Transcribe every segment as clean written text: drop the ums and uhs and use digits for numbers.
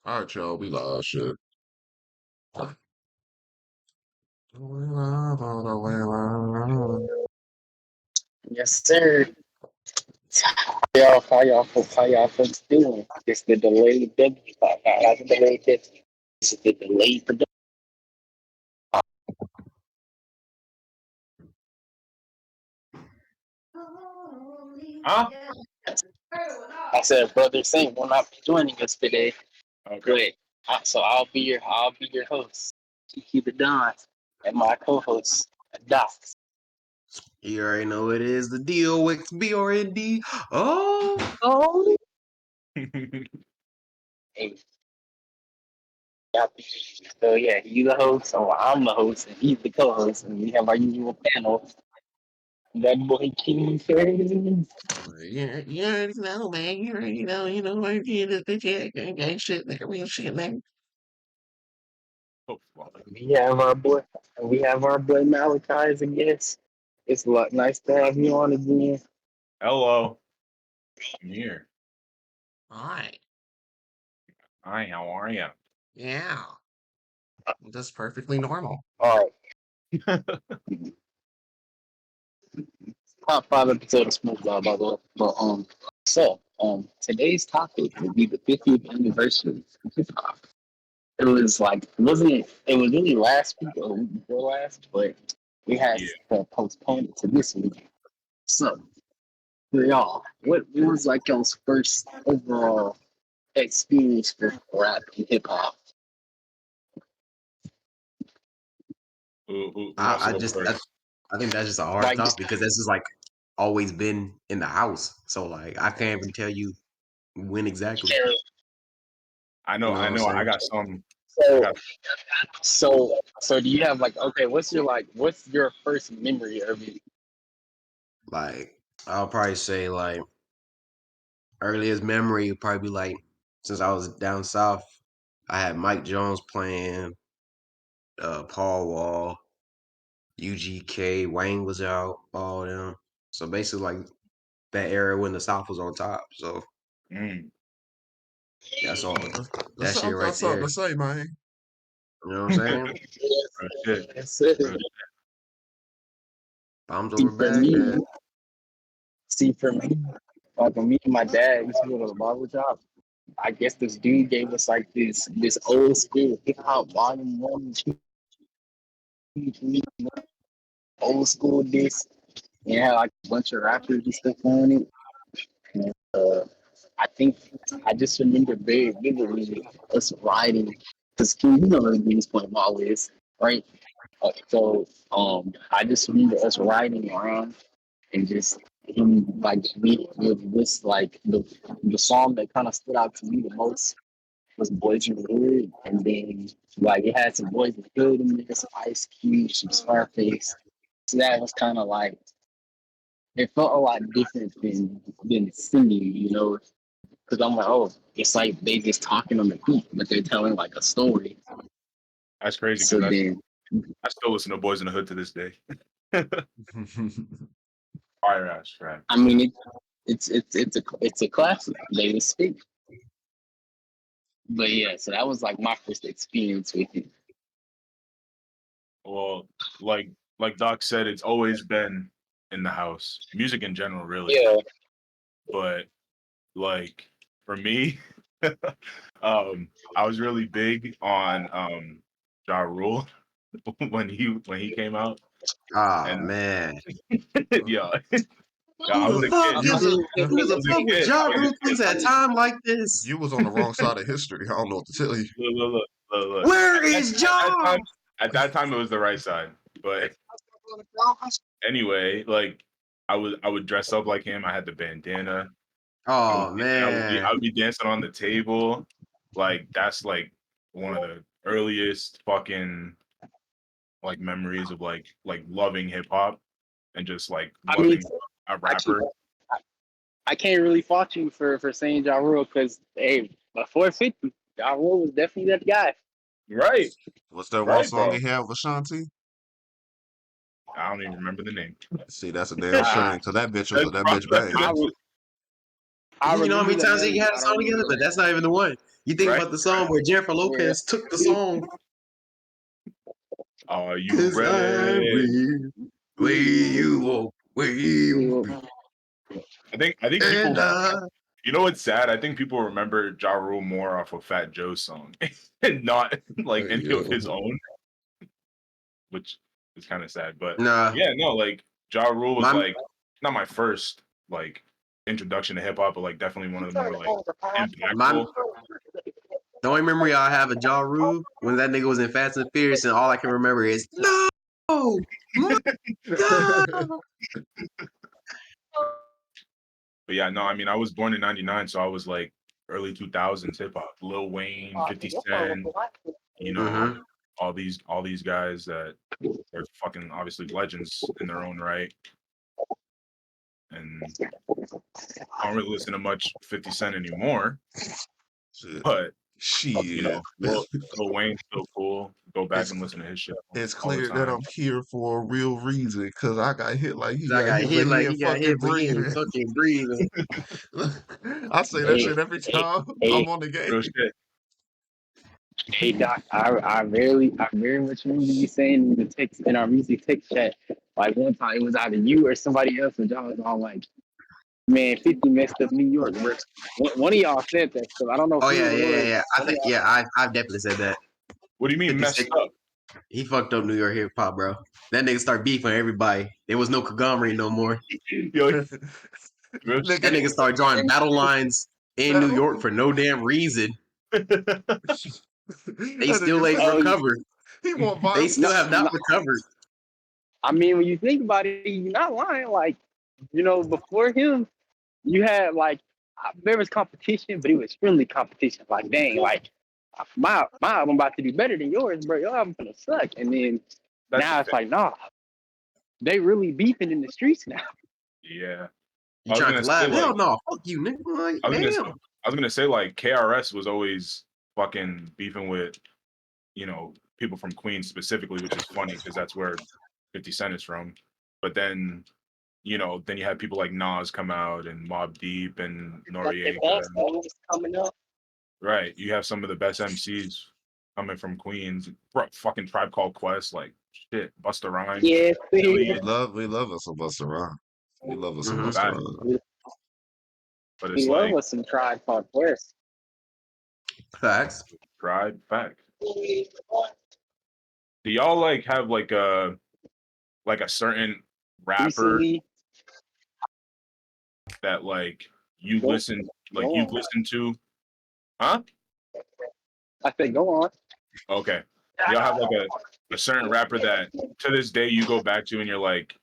All right, y'all. We live shit. Yes, sir. How y'all folks doing? It's the delayed W. Not the delayed W. This is the delayed production. Huh? I said, Brother Saint will not be joining us today. Okay. So I'll be your host, Kiki the Don, and my co-host, Doc. You already know what it is. The deal with BRND. Oh. Oh, hey. So yeah, he's the host, so I'm the host, and he's the co-host, and we have our usual panel. That boy King says. Yeah, you already know, man. You already know. You know, I did that shit, that real shit, man. Oh, fuck. We have our boy Malachi as a guest. It's nice to have you on again. Hello. I'm here. Hi. Hi, how are you? Yeah. That's perfectly normal. All right, top 5 episode of Smooth Law, by the way. But today's topic will be the 50th anniversary of hip hop. It was really last week or the week before last, but we had Yeah. to postpone it to this week. So for y'all, what was like y'all's first overall experience for rap and hip hop? Who wants to I go just, I, first? I think that's just a hard Like topic just because this is like always been in the house. So like, I can't even tell you when exactly. You know what I I'm know. I saying? got some. I so got. so do you have like okay, what's your first memory of it? Like, I'll probably say like earliest memory would probably be like since I was down south. I had Mike Jones playing, Paul Wall, UGK, Wayne was out, all them. So basically, like that era when the South was on top. So Mm, that's all. The, the That shit South right got something there. to say, man. You know what I'm saying? real shit. Yes, sir. Real shit. Bombs See over for me, Baghdad. see for me, like when me and my dad used to go to the barber shop. I guess this dude gave us like this old school hip hop volume 1 and 2, old school disc. And it had like a bunch of rappers and stuff on it. And, I think I just remember very vividly us riding because you know what the biggest point mall is, right? I just remember us riding around and just him like me with this like the song that kind of stood out to me the most was Boys in the Hood, and then like it had some Boys in the Hood in there, some Ice Cube, some Scarface. So that was kind of like it felt a lot different than singing, you know, because I'm like, oh, it's like they just talking on the beat, but they're telling like a story. That's crazy So because then, I still listen to Boys in the Hood to this day. Fire ass track. I mean, it's a classic. They just speak. But yeah, so that was like my first experience with it. Well, like Doc said, it's always been in the house. Music in general, really. Yeah, But like for me, I was really big on Ja Rule when he came out, Ah and man. yeah, yeah, I was Who the a fuck kid. You gives was a I who the was a fuck with kid. Ja I was a Rule kid. thinks at a time like this? you was on the wrong side of history. I don't know what to tell you. Look. Where is Ja? At that time, it was the right side. But anyway, like I would dress up like him. I had the bandana. Oh I man. would be dancing on the table. Like that's like one of the earliest fucking like memories of like loving hip hop and just like I mean, loving a I can't, rapper. I can't really fault you for saying Ja Rule because hey, before 50, Ja Rule was definitely that guy. Right, What's that one right, song bro. he had with Ashanti? I don't even remember the name. See, that's a damn I shame because that bitch That's that probably, bitch bad. I, re- I You know how remember many the times they melody. had a I song don't together, remember but that's not even the one. You think Right? about the song where Jennifer Lopez took the song. Are you 'Cause I ready? will where you walk, where you be. I think people. And You know what's sad? I think people remember Ja Rule more off of Fat Joe's song and not like any of his own, which is kind of sad. But nah, yeah, no, like Ja Rule was my like not my first like introduction to hip hop, but like definitely one of the more like my impactful. the only memory I have of Ja Rule when that nigga was in Fast and Furious, and all I can remember is no, my God. But yeah, no, I mean, I was born in '99, so I was like early 2000s hip hop. Lil Wayne, 50 Cent, you know, Mm-hmm. all these guys that are fucking obviously legends in their own right. And I don't really listen to much 50 Cent anymore, Shit. but you Shit. know, Lil Wayne's still cool. Go back It's and listen to his shit it's all the clear that time. I'm here for a real reason, because I got hit like he I got got hit, but hit he like ain't he got fucking hit, but he ain't breathing. fucking breathing. I say that Hey, shit every hey, time hey, I'm on the game. Real shit. hey, Doc. I very much remember you saying in the text in our music text chat, like one time it was either you or somebody else, and y'all was all like, "Man, 50 messed up New York, bro." One of y'all said that stuff. I don't know Oh who yeah, it yeah, yeah, was. yeah. I One of think y'all. yeah, I've definitely said that. What do you mean messed 56, up? he fucked up New York hip hop, bro. That nigga start beefing everybody. There was no conglomerate no more. Yo, real That Nigga, nigga started drawing battle lines in New battle. York for no damn reason. shit. They That still nigga ain't said Oh, recovered. he want They no, still violence. have not recovered. I mean, when you think about it, you're not lying. Like, before him, you had like there was competition, but it was friendly competition. Like, dang, like my album about to do better than yours, bro. Your album gonna suck. And then That's now a it's fact. like, nah, they really beefing in the streets now. Yeah. You I was trying to gonna say collab? Hell like no, fuck you, nigga. Like, I was gonna say, damn. I was gonna say like KRS was always fucking beefing with, people from Queens specifically, which is funny because that's where 50 Cent is from. But then, then you had people like Nas come out and Mobb Deep and Noriega. Coming up. Right. You have some of the best MCs coming from Queens. Bro, fucking Tribe Called Quest, like shit, Busta Rhymes, Yeah, Billy, We love us some Busta Rhymes. We love us some Mm-hmm. Busta back. Rhymes. But we it's love like us some Tribe Called Quest. Facts. Tribe back. Do y'all like have like a certain rapper Recently, that like go you on. listen to? Huh? I said, go on. Okay. Do y'all have like a certain rapper that to this day you go back to and you're like,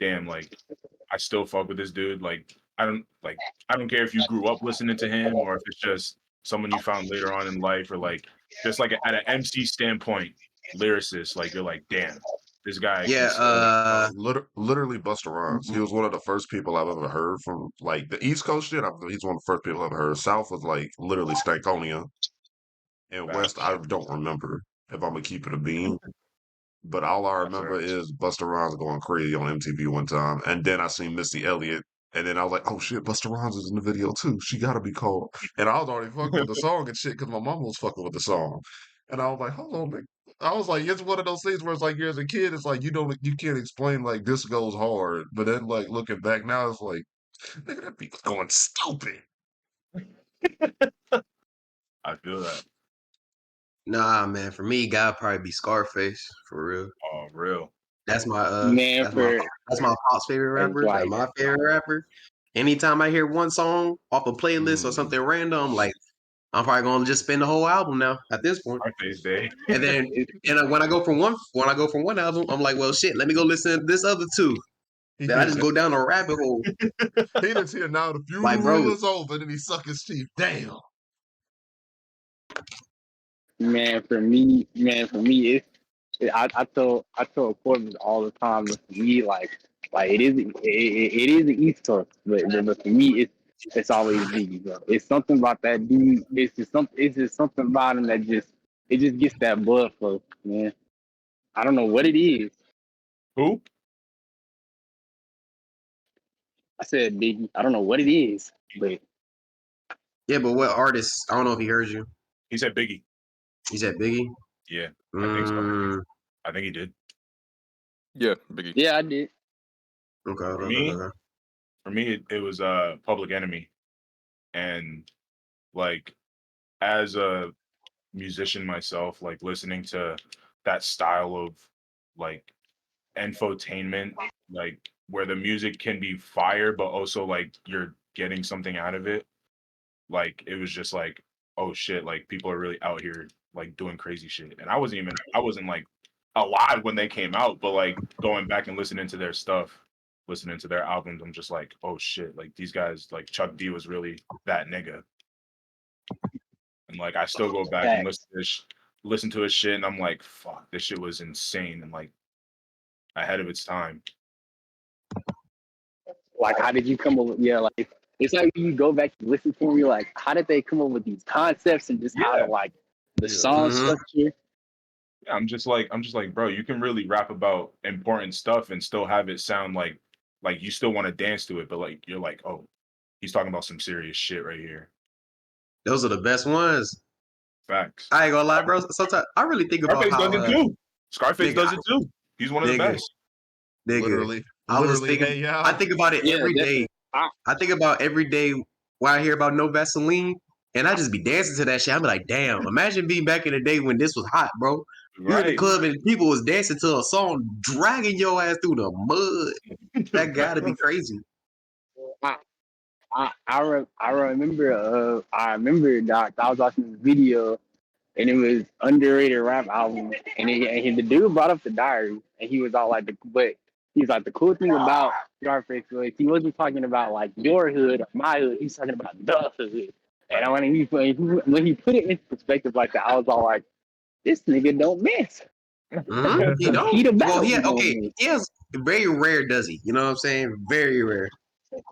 damn, like I still fuck with this dude. I don't care if you grew up listening to him or if it's just someone you found later on in life or like just like at an MC standpoint, lyricist, like you're like, damn, this guy can Yeah. still Literally Busta Rhymes. He was one of the first people I've ever heard from, like the East Coast shit. He's one of the first people I've ever heard. South was like literally Stankonia, and West facts. I don't remember, if I'm gonna keep it a bean. But all I Yes, sir. remember is Busta Rhymes going crazy on MTV one time, and then I seen Missy Elliott, and then I was like, "Oh shit, Busta Rhymes is in the video too. She gotta be cold." And I was already fucking with the song and shit because my mom was fucking with the song, and I was like, "Hold on, nigga." I was like, "It's one of those things where it's like you're as a kid, it's like you can't explain like this goes hard, but then like looking back now, it's like, nigga, that beat was going stupid." I feel that. Nah, man. For me, God probably be Scarface for real. Oh, real. That's my Man, that's my pop's favorite it's rapper. That's like, my favorite rapper. Anytime I hear one song off a playlist or Mm. something random, like I'm probably gonna just spin the whole album now at this point. Birthday day. And then when I go from one album, I'm like, well, shit. Let me go listen to this other two. Then I just go down a rabbit hole. He didn't see it now. The Like, bro, funeral is over, and he suck his teeth. Damn. man, for me, I told Corbs all the time. But for me, like it is the East Coast, but for me, it's always Biggie, bro. It's something about that dude. It's just something about him that it just gets that blood flow, man. I don't know what it is. Who? I said Biggie. I don't know what it is, but Yeah, but what artist? I don't know if he heard you. He said Biggie. He said Biggie. Yeah, I think so. I think he did. Yeah, Biggie. Yeah, I did. Okay. For me, it was Public Enemy, and like as a musician myself, like listening to that style of like infotainment, like where the music can be fire, but also like you're getting something out of it. Like it was just like, oh shit, like people are really out here like doing crazy shit. And I wasn't like alive when they came out, but like going back and listening to their stuff, listening to their albums, I'm just like, oh shit, like these guys, like Chuck D was really that nigga. And like I still go back and listen to his shit, and I'm like, fuck, this shit was insane and like ahead of its time. Like, how did you come up with, like, it's like you go back and listen to them, you're like, how did they come up with these concepts and just how to, like, the song structure? Yeah, I'm just like, bro, you can really rap about important stuff and still have it sound like you still want to dance to it, but like you're like, oh, he's talking about some serious shit right here. Those are the best ones. Facts. I ain't gonna lie, bro. Sometimes I really think about Scarface how does it too. Scarface does it too. He's one of the best. Nigga, I was thinking. Hey, yo. I think about it every day. I think about every day when I hear about No Vaseline, and I just be dancing to that shit. I be like, damn, imagine being back in the day when this was hot, bro. You're in the club and people was dancing to a song, dragging your ass through the mud. That gotta be crazy. I remember, Doc. I was watching this video, and it was underrated rap album, and the dude brought up the Diary, and he was all like, he's like, the cool thing about Scarface was he wasn't talking about like your hood or my hood. He's talking about the hood. And when he put it into perspective like that, I was all like, this nigga don't miss. Mm-hmm. He don't. Well, he has very rare, does he? You know what I'm saying? Very rare.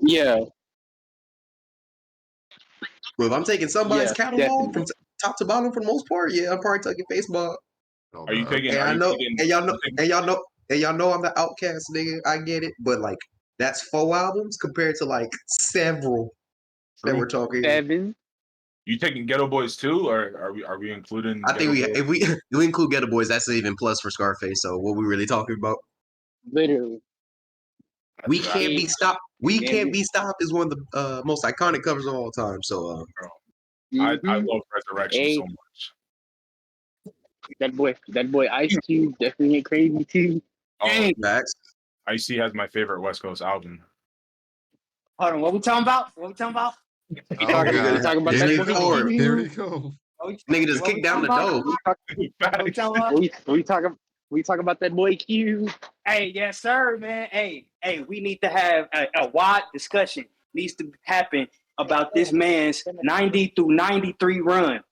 Yeah. But if I'm taking somebody's catalog from top to bottom for the most part, yeah, I'm probably taking Facebook. Are you taking? And y'all know I'm the outcast nigga. I get it, but like that's 4 albums compared to like several that we're talking. 7. You taking Ghetto Boys too, or are we including? I think if we include Ghetto Boys, that's even plus for Scarface. So what we really talking about? Literally. We Can't be stopped. We Can't Be Stopped is one of the most iconic covers of all time. So I love Resurrection so much. That boy Ice Cube definitely went crazy too. Oh, Max. Ice-T has my favorite West Coast album. Hold on, what we talking about? We talking about that Corb. Here we go. Nigga just kicked down the door. We talk about that boy Q. Hey, yes, sir, man. Hey, we need to have a wide discussion. Needs to happen about this man's 90 through 93 run.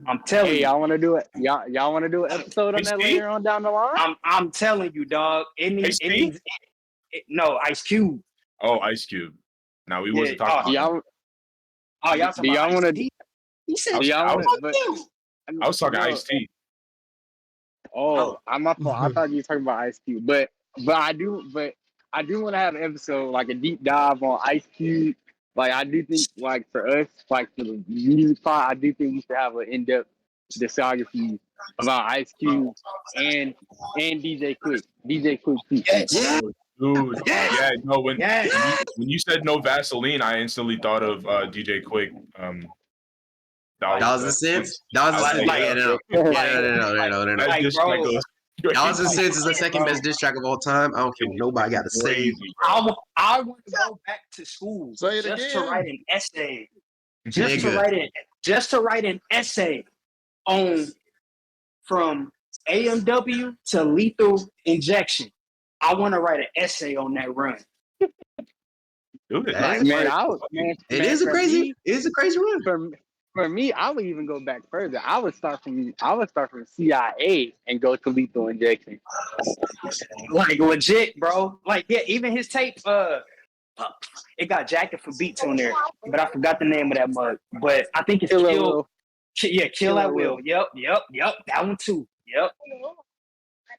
I'm telling you. Y'all want to do it? Y'all want to do an episode on that later on down the line? I'm telling you, dog. No, Ice Cube. Oh, Ice Cube. Now we wasn't talking about y'all do y'all want to? He said, I was talking Ice-T. I'm my fault. I thought you were talking about Ice Cube, but I do want to have an episode like a deep dive on Ice Cube. Like I do think, like for us, like for the music part, I do think we should have an in-depth discography about Ice Cube and DJ Quick. DJ Quick too. Yes. Dude, yeah, no. When you said No Vaseline, I instantly thought of DJ Quick. Dollars and Cents. Dollars and Cents. No. Dollars and Cents is the second best diss track of all time. I don't care what nobody got to say. I want to go back to school to write an essay. Just to write an essay on from AMW to Lethal Injection. I want to write an essay on that run. It is a crazy run. For me, I would even go back further. I would start from CIA and go to Lethal Injection. Like legit, bro. Like even his tape. It got Jacket for Beats on there, but I forgot the name of that mug. But I think it's Kill. Kill at Will. Yep. That one too. Yep.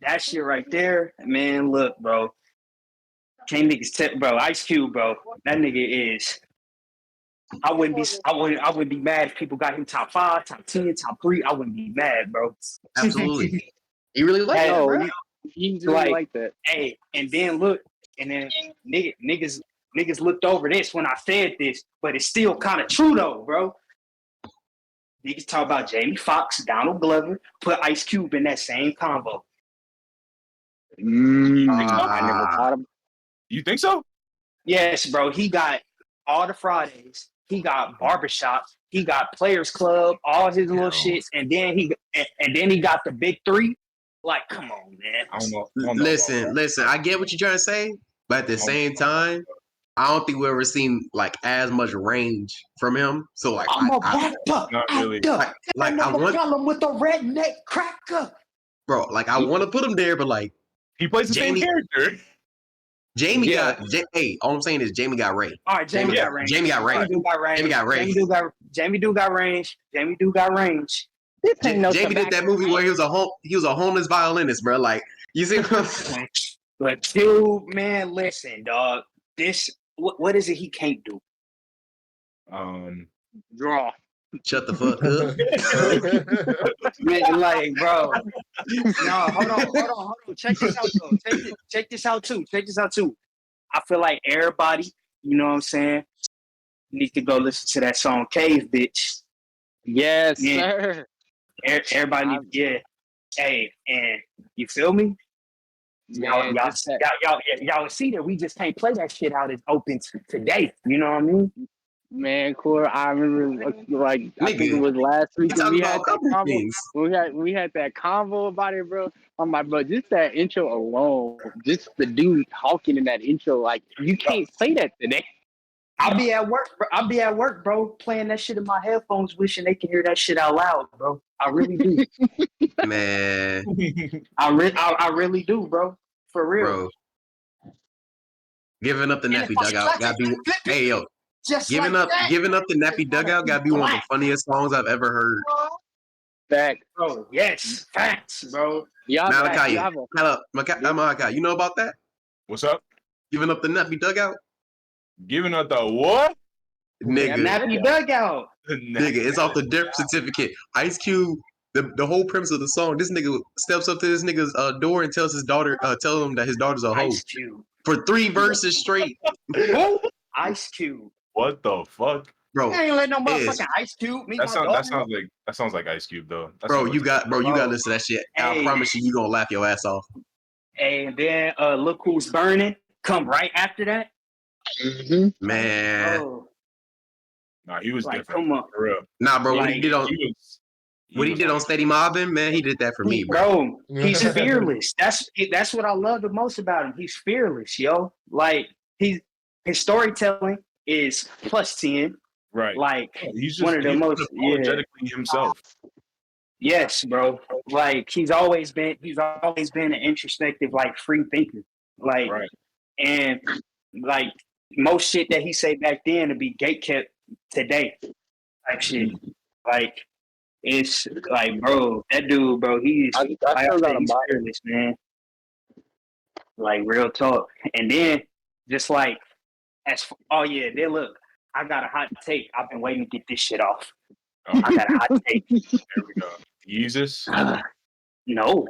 That shit right there, man. Look, bro. Can't niggas bro. Ice Cube, bro. That nigga is. I wouldn't be mad if people got him top 5, top 10, top 3. I wouldn't be mad, bro. Absolutely. He really like that, No, bro. he's really like that. Hey, and then look, and then niggas looked over this when I said this, but it's still kind of true though, bro. Niggas talk about Jamie Foxx, Donald Glover, put Ice Cube in that same combo. I never Ah. thought of. You think so? Yes, bro. He got all the Fridays. He got Barbershop. He got Players Club. All his little shits, and then he got the big 3. Like, come on, man. I don't know Listen. I get what you're trying to say, but at the same time, I don't think we ever seen like as much range from him. So like, I'm a rapper, not really. actor. Like, I want problem with the redneck cracker, bro. Like I want to put him there, but like He plays the same character. Jamie got. Hey, all I'm saying is Jamie got range. All right, Jamie got range. Jamie got range. Jamie got range. Jamie do got range. Jamie do got range. Jamie did that movie where he was a homeless violinist, bro. Like you see, but dude, man, listen, dog. This what is it he can't do? Draw. Shut the fuck up, Man, like, bro. No, hold on. Check this out, though. Check this out too. I feel like everybody, you know what I'm saying, needs to go listen to that song "Cave Bitch." Yes, sir. Everybody, yeah. Hey, and you feel me? Y'all see that we just can't play that shit out as open today. You know what I mean? Man, Corb, I remember like I think it was last week when we had that convo. We had that convo about it, bro. I'm like, bro, just that intro alone, just the dude talking in that intro, like you can't say that today. I'll be at work, bro, playing that shit in my headphones, wishing they can hear that shit out loud, bro. I really do. man. I really do, bro. For real. Bro. Giving up the nappy dugout gotta be. Hey yo. Giving up the nappy dugout gotta be one of the funniest songs I've ever heard. Fact, bro. Yes, facts, bro. Malachi, you know about that? What's up? Giving up the nappy dugout? Giving up the what? Nigga. Nappy dugout. Nigga, it's off the death certificate. Ice Cube, the whole premise of the song, this nigga steps up to this nigga's door and tells his daughter, tell him that his daughter's a hoe. Ice Cube. For 3 verses straight. Ice Cube. What the fuck? Bro, I ain't let no motherfucking Ice Cube meet my daughter. That sounds like Ice Cube though. You gotta listen to that shit. Hey. I promise you gonna laugh your ass off. And then Look Who's Burning come right after that. Mm-hmm. Man. Oh. Nah, he was like, different. Come on. For real. Nah, bro, what he did on Steady Mobbing, man, he did that for me, bro. He's fearless. That's what I love the most about him. He's fearless, yo. Like his storytelling is +10. Right. Like he's just one of the most apologetically himself. Yes, bro. Like he's always been an introspective, like free thinker. Like and like most shit that he say back then to be gatekept today. Like shit. Like it's like, bro, that dude, bro, he's fearless, man. Like real talk. And then just like then look, I got a hot take. I've been waiting to get this shit off. I got a hot take. There we go. Jesus? No.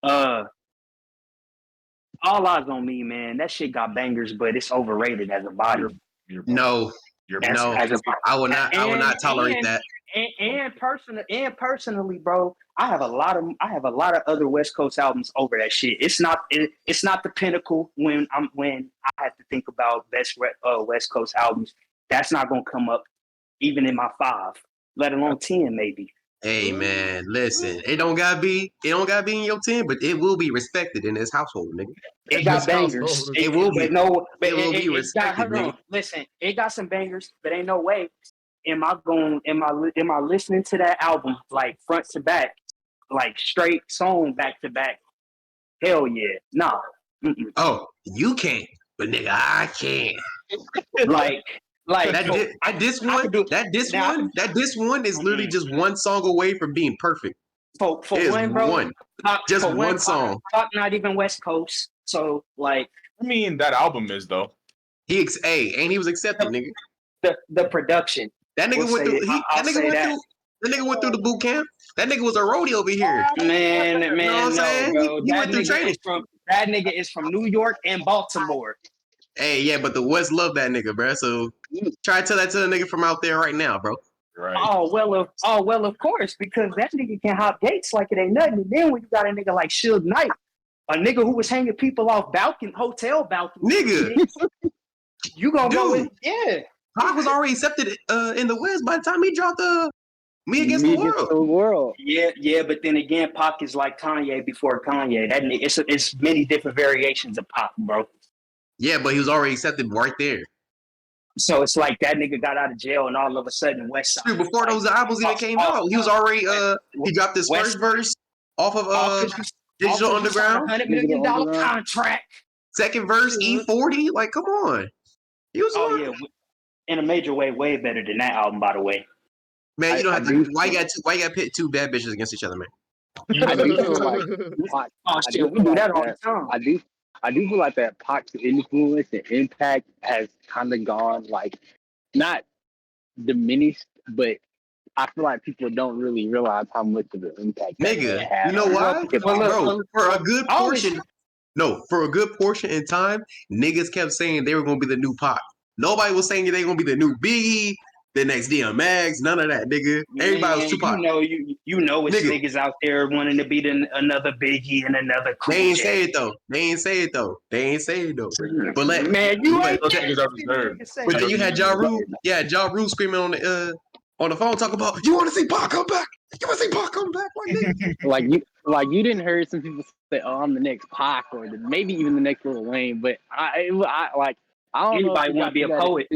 All Eyes on Me, man. That shit got bangers, but it's overrated as a body. No. I will not tolerate that. And personally, bro, I have a lot of other West Coast albums over that shit. It's not the pinnacle when I have to think about best West Coast albums. That's not gonna come up even in my 5, let alone 10 maybe. Hey man, listen, it don't gotta be in your 10, but it will be respected in this household, nigga. It got bangers. It will be. It will be respected, nigga. Listen, it got some bangers, but ain't no way am I listening to that album like front to back, like straight song back to back. Hell yeah. Nah. Mm-mm. Oh, you can't, but nigga, I can. Like this one is literally just one song away from being perfect. For one, bro. Just one song. Talk not even West Coast. So like, I mean, that album is though. He was accepted, nigga. the production. That nigga We'll went say through. it. That nigga went through. That nigga went through the boot camp. That nigga was a roadie over here. Man, You know what I'm no, saying? bro. He went through training. That nigga is from New York and Baltimore. Hey, yeah, but the West love that nigga, bro. So try to tell that to the nigga from out there right now, bro. Right. Oh well, of course, because that nigga can hop gates like it ain't nothing. And then when you got a nigga like Suge Knight, a nigga who was hanging people off hotel balconies, Nigga, you gonna go with Pac was already accepted in the West by the time he dropped Me Against the World. Yeah, but then again, Pac is like Kanye before Kanye. That nigga, it's many different variations of Pac, bro. Yeah, but he was already accepted right there. So it's like that nigga got out of jail and all of a sudden West Side. Dude, before those albums even came out, he was already he dropped his first verse off of Digital Underground. $100 million contract. Second verse, E40. Like, come on. He was in a major way better than that album, by the way. Man, you don't have to. Why you got to pit two bad bitches against each other, man? I do feel like we do that all the time. I do feel like that Pac's influence and impact has kind of gone like not diminished, but I feel like people don't really realize how much of an impact. Nigga, you know why? Bro, for a good portion. No, for a good portion in time, niggas kept saying they were gonna be the new Pac. Nobody was saying they were gonna be the new Biggie, the next DMX, none of that, nigga. Everybody was Tupac. You know it's niggas out there wanting to be another Biggie and another Cool. They ain't say it though. But man, you ain't But then you had Ja Rule. Yeah, Ja Rule screaming on the phone talking about, you want to see Pac come back? You want to see Pac come back? Like you didn't hear some people say, "Oh, I'm the next Pac," or maybe even the next Lil Wayne. But I don't anybody want to be a poet.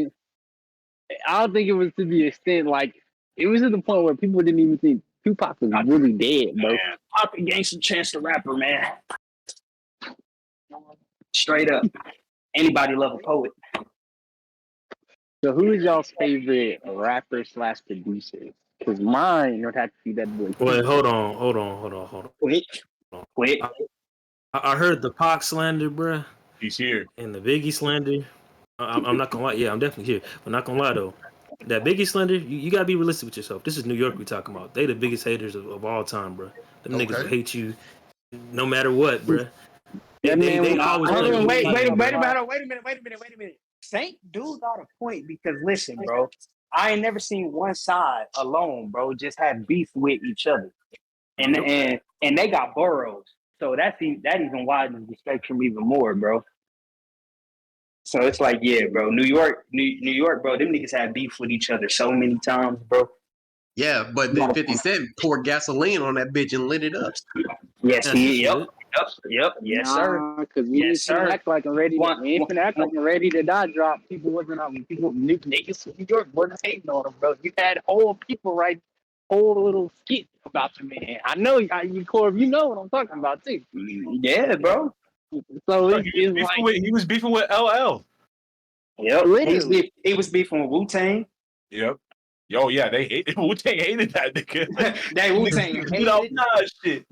I don't think it was to the extent like it was to the point where people didn't even think Tupac was really dead, bro. Pac gained some Chance the Rapper, man. Straight up, anybody love a poet. So who is y'all's favorite rapper / producer? Because mine would have to be that boy. Wait, hold on. Quick. I heard the Pac slander, bruh. He's here. And the Biggie slander. I'm not gonna lie. Yeah, I'm definitely here. But not gonna lie though. That Biggie slander, you gotta be realistic with yourself. This is New York we talking about. They the biggest haters of all time, bruh. Them niggas will hate you no matter what, bruh. They always wait a minute. Saint dude got a point because listen, bro, I ain't never seen one side alone, bro, just have beef with each other. And they got boroughs. So that even widens the spectrum even more, bro. So it's like, yeah, bro, New York, bro, them niggas have beef with each other so many times, bro. Yeah, but then 50 Cent poured gasoline on that bitch and lit it up. Yes, Yep. Yes, sir. Because we didn't act like I'm ready. We ain't act like I'm ready to die. Drop. People wasn't on. People niggas from New York wasn't hating on them, bro. You had whole people write whole little skit about the man. I know you, Corb. You know what I'm talking about too. Yeah, bro. So he was beefing with LL. Yep. He was beefing with Wu-Tang. Yep. Yo, yeah, they hated Wu-Tang hated that nigga. They Wu-Tang hated shit.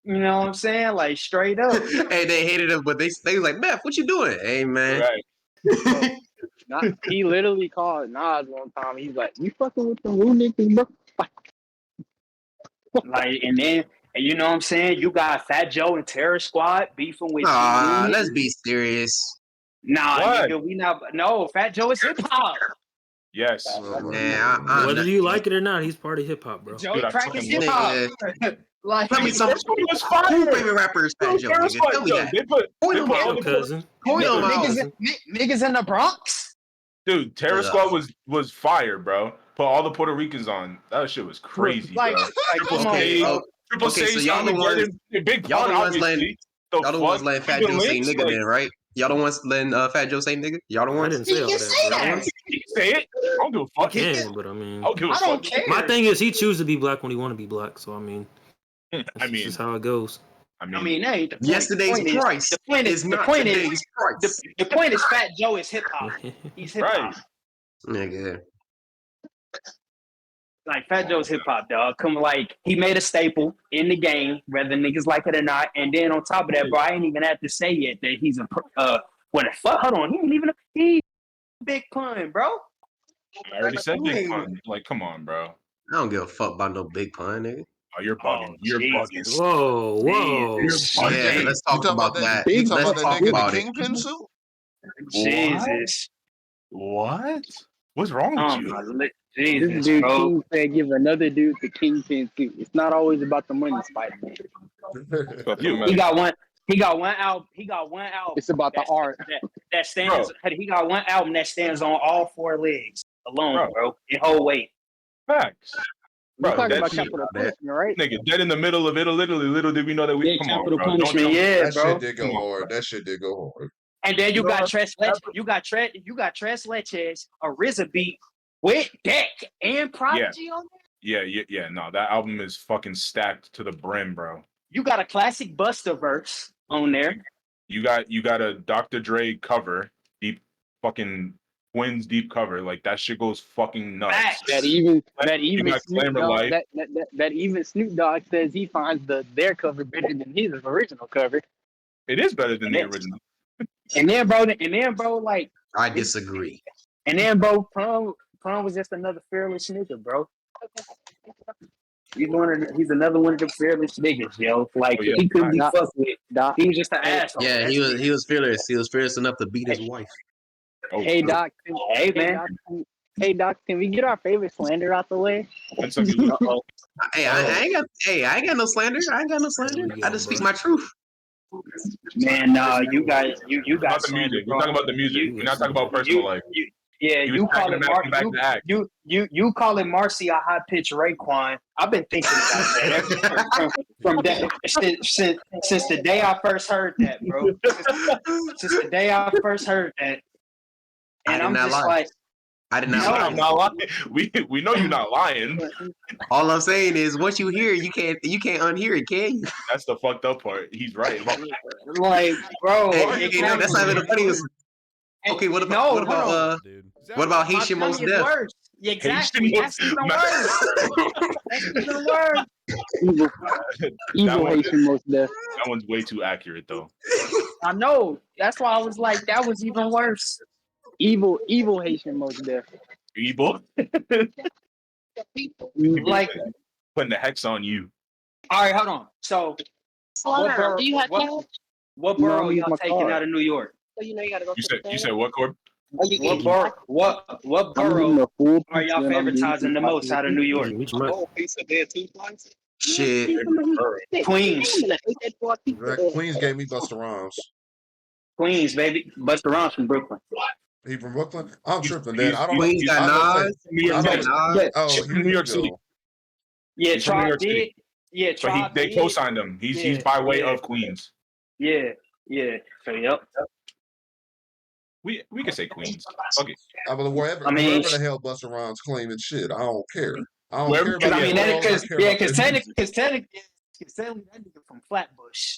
You know what I'm saying? Like straight up. Hey, they hated him, but they was like, Beth, what you doing? Hey, man. Right. He literally called Nas one time. He's like, "You fucking with the Wu niggas, bro?" Like, and you know what I'm saying? You got Fat Joe and Terror Squad beefing with. Let's be serious. Nah, nigga, we not. No, Fat Joe is hip hop. Yes. Man, whether you like it or not, he's part of hip hop, bro. Joey Crack is hip hop. Like, tell me some. Who favorite rapper is Fat Joe? Nigga? Tell me that. They put cousin. Niggas in the Bronx. Dude, Terror Squad was fire, bro. Put all the Puerto Ricans on. That shit was crazy, bro. Triple so y'all the ones. Y'all the ones letting Fat Joe say nigga, then, right? Y'all the ones letting Fat Joe say nigga. Y'all the ones. I didn't say all that. You can say it. I don't give a fuck. But I mean, I don't care. My thing is, he chooses to be black when he want to be black. So I mean, that's just how it goes. I mean, that ain't the point. Yesterday's price. The point is not today's price. The point is, Fat Joe is hip hop. He's hip hop. Nigga. Like Fat Joe's hip hop, dog. He made a staple in the game, whether niggas like it or not. And then on top of that, bro, I ain't even have to say yet that he's what the fuck? Hold on, he ain't even he big pun, bro. I already said Big Nigga, Pun. Like, come on, bro. I don't give a fuck about no big pun, nigga. Oh, you're Oh bugging. You're bugging. Jesus, Whoa. You're Jesus, Yeah, bugging. let's You talk talking about about that? that. You Big talking Let's about that talk nigga in the about it. kingpin suit? Jesus. What? What's wrong with you? This Jesus, dude bro. King said give another dude the kingpin suit. It's not always about the money, Spider-Man. Got the You, He message. got one. He got one album. He got one album. It's about the art. That stands. He got one album that stands on all four legs alone, bro. In whole weight. facts. We're Bro, talking that about shit, capital punishment, right? nigga, dead in the middle of it. Literally, little did we know that we. Yeah, Come on, capital bro. Don't punishment. tell me. Yeah, That bro. shit did go hard. That shit did go hard. And then you You know got what? Tres Leches. You got Tres Leches, a RZA beat with Deck and Prodigy on there. Yeah. No, that album is fucking stacked to the brim, bro. You got a classic Busta verse on there. You got a Dr. Dre cover, deep fucking Twins deep cover. Like that shit goes fucking nuts. Facts. That even got Snoop Glamour Dogg Life. that even Snoop Dogg says he finds their cover better than his original cover. It is better than And the then- original. And then, bro, like, I disagree. and then, bro, Prom was just another fearless nigga, bro. He's another one of the fearless niggas, yo. Like, Oh, yeah. he couldn't be Doc- fucked with. Doc, He was just an asshole. Yeah, That's he was it. he was fearless. He was fearless enough to beat his wife. Oh, hey Doc, Hey, man. Doc, can we get our favorite slander out the way? That's something you look. Uh-oh. Hey, I ain't got no slander. I ain't got no slander. I just speak my truth. Man, you guys, you Not got the slander, music. We're bro. talking about the music. We're not talking about personal life. Yeah, He was you call packing it him back to back. you calling Marcy a high pitched Raekwon. I've been thinking about that from that since the day I first heard that, bro. Since the day I first heard that, I and did I'm not just lie. like, I did You not said lie. I'm not lying. We know you're not lying. All I'm saying is, once you hear it, you can't unhear it, can you? That's the fucked up part. He's right. like, bro, Hey, it hey, can't that's not even the funniest. Okay, what about Haitian my Most tongue is Def? worse. Exactly. Haitian That's even worse. That's even worse. Evil one- Haitian most deaf. That one's way too accurate, though. I know. That's why I was like, that was even worse. Evil Haitian most deaf. Evil. Like, Putting the hex on you. all right, hold on. So, what borough, Do you have what, cash? what No, borough I'm y'all my taking card. out of New York? So you know you gotta go You to said the you said what, Corb? Oh, you What get borough? What I'm borough getting a full are y'all pizza and I'm getting favoritizing the two most out of New York? Which month? whole pizza there 2 slices. Shit. Queens. That Queens gave me Busta Rhymes. Queens, baby. Busta Rhymes from Brooklyn. He from Brooklyn? I'm tripping. Then I don't. Queens got I don't Nas. New York I Queens City. got Nas. But, Oh, He's from New York City. yeah, He's from New Tribe York did. City. Yeah, But Tribe they did. co-signed him. He's Yeah, by way yeah. of Queens. Yeah. So, yep. We can say Queens. Fuck it. I mean, wherever the hell Busta Rhymes claiming shit, I don't care. I don't Wherever- care Because about I mean, the that world. I because care about the technically, music. that nigga from Flatbush.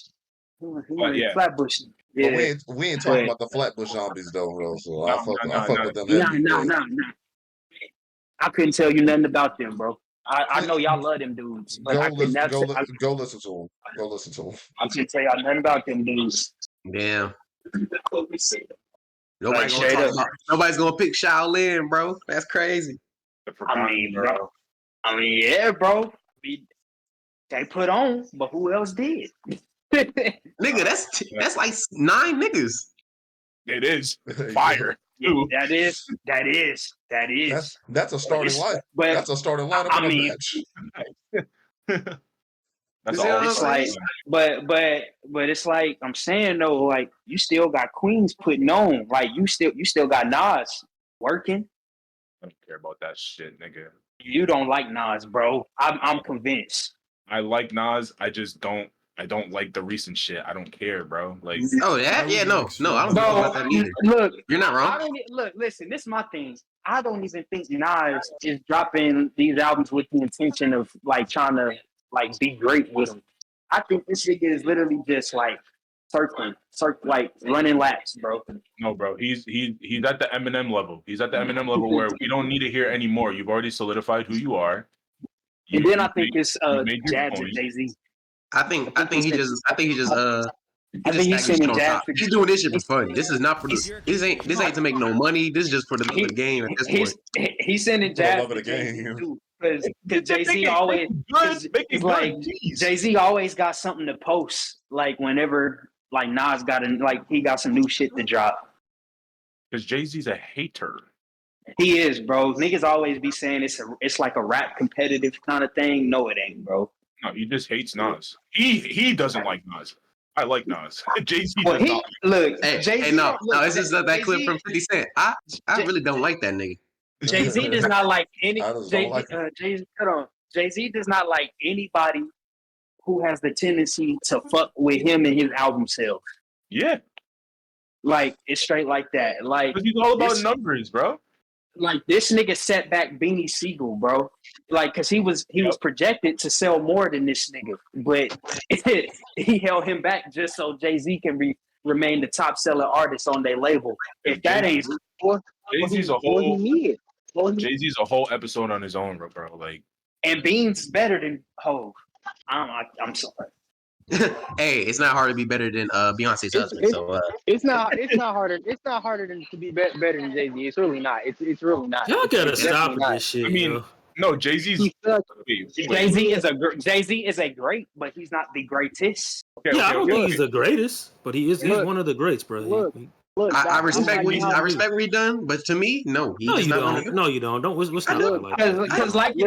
But yeah. Flatbush. But Yeah. we ain't talking But- about the Flatbush zombies though. So No, I fuck no. with them every day. I couldn't tell you nothing about them, bro. I know y'all love them dudes, but I could never. Go listen to them. Go listen to them. I couldn't tell y'all nothing about them dudes. Damn. Like, straight up. Nobody's gonna pick Shaolin, bro. That's crazy. I mean, yeah, bro. They put on, but who else did? Nigga, that's like 9 niggas. It is fire. Dude. That is. That's a starting line. But That's a starting lineup I in a mean- match. That's See all. what it's I'm like, saying? but it's like I'm saying though, like you still got Queens putting on, like you still got Nas working. I don't care about that shit, nigga. You don't like Nas, bro. I'm convinced. I like Nas. I don't like the recent shit. I don't care, bro. Like, Oh, that? Yeah, no. I don't Bro, know about that either. look, You're not I wrong. don't look. Listen, this is my thing. I don't even think Nas is dropping these albums with the intention of like trying to like be great with them. I think this nigga is literally just like circling, like running laps, bro. no, bro. He's at the Eminem level. He's at the Eminem level where we don't need to hear anymore. You've already solidified who you are. And then I think it's you made your Jabs point. and Jay-Z. I think he just I think he's sending Jazz. He's doing this shit for fun. This is not for the. This ain't to make no money. This is just for the love of the game at this point. He's sending For the Jazz love of the to Jay-Z game. too, because Jay-Z always Making like good. Jeez. Jay-Z always got something to post. Like whenever like Nas he got some new shit to drop. Because Jay-Z's a hater. He is, bro. Niggas always be saying it's like a rap competitive kind of thing. No, it ain't, bro. No, he just hates Nas. He doesn't like Nas. I like Nas. Jay-Z Well, does not. look, Hey, Jay-Z. no, look, this is that clip Jay-Z- from 50 Cent. I really don't like that nigga. Jay-Z does not like any. I just don't like Jay-Z does not like anybody who has the tendency to fuck with him and his album sales. Yeah. Like it's straight like that. Like Because he's all about this- numbers, bro. Like this nigga set back Beanie Siegel, bro. Like, cause he was projected to sell more than this nigga, but he held him back just so Jay-Z can remain the top selling artist on their label. If that ain't Jay-Z's a What he whole need? Jay-Z's a whole episode on his own, bro. Like, and Beans better than Hov. I'm sorry. Hey, it's not hard to be better than Beyonce's husband. So It's not harder. It's not harder than to be better than Jay-Z. It's really not. It's really not. Y'all gotta It's stop definitely with not. this shit. I mean, yo. no, Jay-Z's. He sucks. Jay-Z is a great, but he's not the greatest. Yeah, I don't think he's the greatest, but he's one of the greats, bro. Look, I respect I'm what like, I respect what he done, but to me, no, No, he's you not one of don't. them. No, you don't. Don't. Let's not Look, like that. Cause like it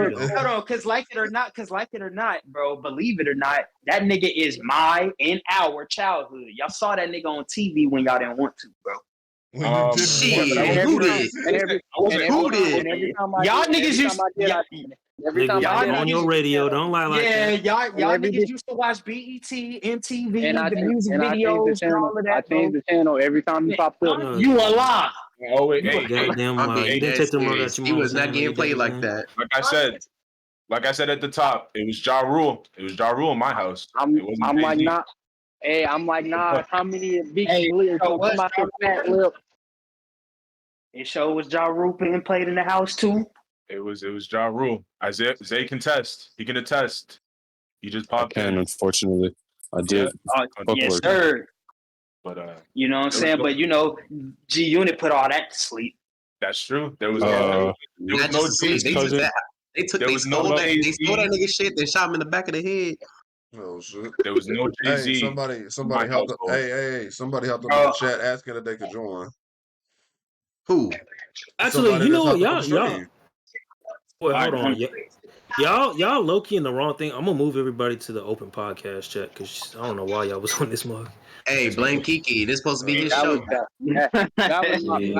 or not, bro. Believe it or not, that nigga is my and our childhood. Y'all saw that nigga on TV when y'all didn't want to, bro. Shit, Every who did? Who did? Y'all niggas used every time Nigga, I did on your radio, don't lie like yeah, that. y'all every niggas day- used to watch BET, MTV, and I the changed music and I changed videos, the and all channel. of I that, changed bro. the channel every time he popped up. You a lie. Oh wait, You hey, a goddamn I'm lie. being You didn't dead take the remote serious. out your He mama's was not hand when getting you played did like his that. like I said at the top, it was Ja Rule. It was Ja Rule in my house. I'm It wasn't like Jay-Z. not. Hey, I'm like nah. How many big Hey, lyrics so come out your fat lip? It show was Ja Rule being played in the house too. It was Ja Rule. Zay can test. He can attest. He just I popped can, in. unfortunately. I did. Yes, work. sir. But You know what I'm saying? But you know, G Unit put all that to sleep. that's true. There was Uh, no Not just Jay-Z. they took that. They stole that nigga shit. They shot him in the back of the head. Oh shit. There was no Jay-Z. Hey, somebody helped. household. Hey, somebody helped them in the chat asking if they could join. Who? Actually, Somebody you know what, that's y'all. helping the stream. Wait, hold on. Y'all low key in the wrong thing. I'm gonna move everybody to the open podcast chat because I don't know why y'all was on this mug. Hey, blame Kiki. This supposed to be his That show.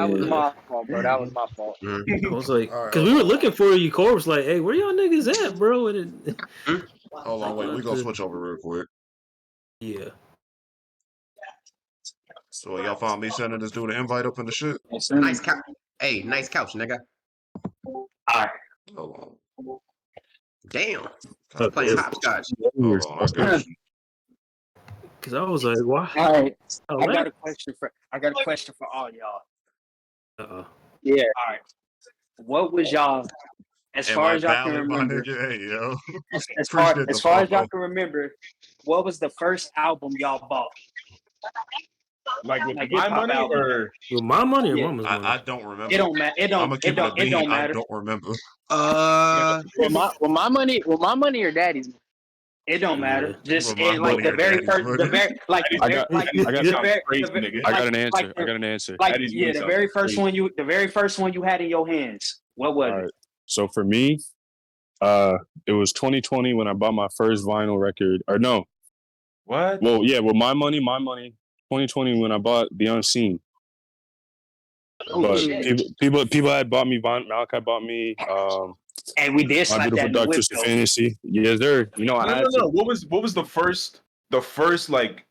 was my fault, bro. That was my fault. Mhm. I was like, All right, because we were looking for you, Corb was like, hey, where y'all niggas at, bro? And Hold on, wait. We gonna switch over real quick. yeah. So y'all found me sending this dude an invite up in the shit. Nice couch. Hey, nice couch, nigga. Hold Damn. on. Playing hopscotch. Hold on. I got you. Because I was like, why? All right. Oh, I got a question for all y'all. Uh-oh. Yeah. All right. What was y'all as Am far I as y'all can valid, my remember? nigga? Hey, yo. As far Appreciate the as y'all follow. can remember, what was the first album y'all bought? Like with Like my hip-hop money album. or With my money or Yeah. mama's money? I don't remember. It don't matter. It I'm don't. gonna keep It don't I matter. don't remember. With my money or daddy's money? It don't matter. Yeah. Just With my like money the or very daddy's first, money. the very like the I very got- like I got- the very crazy, the nigga. I got like- an answer. like I got an answer. Like Daddy's yeah, money the sounds very first crazy. one the very first one you had in your hands. What was All it? right. So for me, it was 2020 when I bought my first vinyl record. Or no, what? well, yeah, with my money. 2020 when I bought The Unseen. Oh, But shit. people had bought me vinyl. Malachi bought me. And we did My slap that Beautiful in the Dark whip Twisted though. Fantasy. Yes, sir. You know I had No. to. What was the first like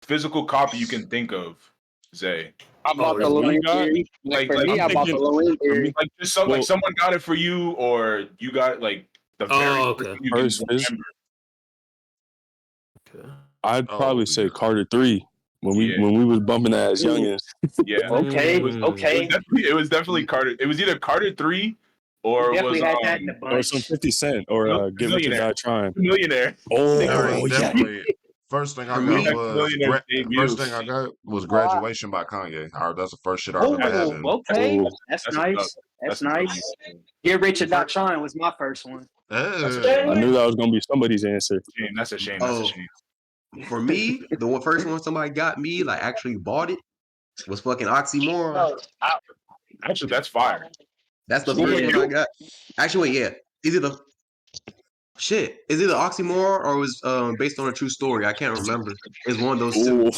physical copy you can think of, Zay? I bought the if Lorraine you got- Theory. like- For like, me, I'm I bought the thinking- Lorraine Theory. Like just so, like someone got it for you, or you got like the very okay. first you First can phys- remember. Okay. I'd probably say yeah. Carter 3 when we was bumping that as youngins. Yeah. Okay, Mm. It was definitely Carter. It was either Carter 3 or it was definitely had that in the Or some bunch. 50 Cent or Give It to Millionaire. Die Trying. Millionaire. Oh, There was yeah. definitely First thing I For got me, was Millionaire's debut. first thing I got was Graduation by Kanye. That's the first shit I remember Oh, having. okay. Oh, That's That's a dub. nice. That's That's a dub. nice. Get Rich or Die Trying was my first one. That's a Hey. shame. I knew that was gonna be somebody's answer. That's a shame. That's a oh, shame. for me, the first one somebody got me, like actually bought it, was fucking Oxymoron. Actually, that's fire. That's the first Yeah. one I got. Actually, wait, yeah. Is it the shit? Is it the Oxymoron or was based on a true story? I can't remember. It's one of those two. Oh,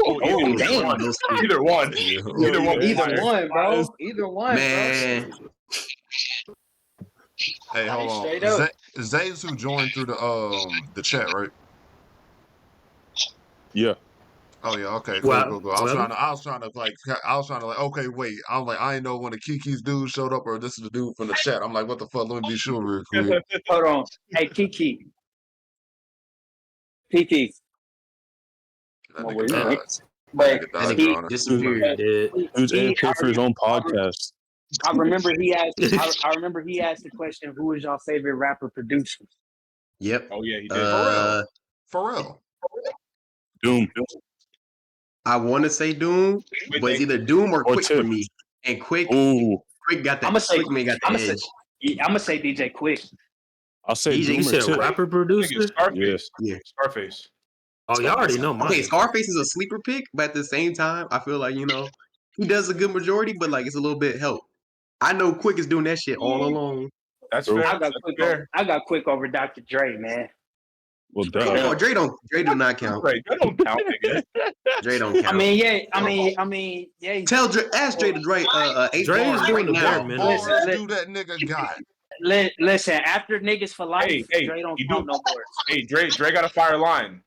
Oh, It Oh, was one damn. of those two. either one. Yeah. Either one. Either Fire. one, bro. Either one, Man, Hey, hold on. Straight up. Zay's who joined through the chat, right? yeah. Oh yeah, okay, Well, cool. I was trying to like, okay, wait. I'm like, I ain't know when the Kiki's dude showed up or this is the dude from the chat. I'm like, what the fuck? Let me be sure real quick. Hold on. Hey, Kiki. That Well, nigga wait, died. but That nigga that died, nigga Your Honor. disappeared. dead. Who's in pay for his own podcast? I remember he asked. I remember he asked the question, "Who is your favorite rapper producer?" Yep. Oh yeah, he did. Pharrell. Doom. I want to say Doom, Wait, but it's they- either Doom or Or Quick for Tip. me. And Quick Oh, got that. I'ma say- Quick man got the I'ma say- edge. I'm gonna say DJ Quick. I'll say DJ, Doom You or said Tip. rapper Nigga, producer? Scarface. Yeah. Scarface. Oh, y'all already know mine. Okay, Scarface is a sleeper pick, but at the same time, I feel like he does a good majority, but like it's a little bit help. I know Quick is doing that shit all alone. That's True. fair. I got That's Quick. fair. I got Quick over Dr. Dre, man. Well, Come duh. on, Dre do not count. Right, that don't count, nigga. Dre don't count. I mean, yeah. Ask Dre to write 8 Dre is bars doing right the bare now. minimum. Bars do that nigga got? Listen, after Niggas for Life, Hey, Dre don't you count do- no more. Hey, Dre got a fire line.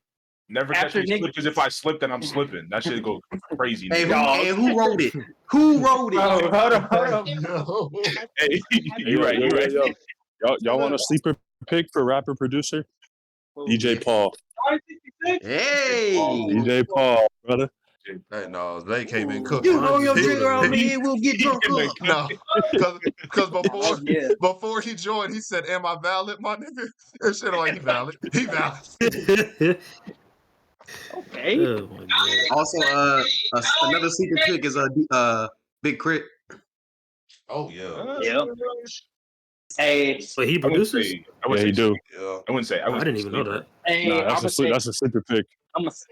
Never catch After me nigga- slip because if I slip, then I'm slipping. That shit go crazy. Hey, nigga. who wrote it? Who wrote it? Bro, hold on. No. Hey, Hey, you right. You right. Y'all want a sleeper pick for rapper producer? DJ Yeah. Paul. Hey, DJ Paul, brother. Hey, no, they came in cooking. you know your He- trigger over here. We'll get drunk. No, because before Yeah. before he joined, he said, "Am I valid, my nigga?" And shit like he valid. He valid. Okay. Oh my god. Also, another sleeper pick is Big Crit. Oh yeah. Yeah. Hey, Wait, he I wouldn't produces? say. Yeah, he do. Yeah. I wouldn't say. I didn't even know that. hey, Nah, I'm that's gonna say, that's a sleeper pick. I'm gonna say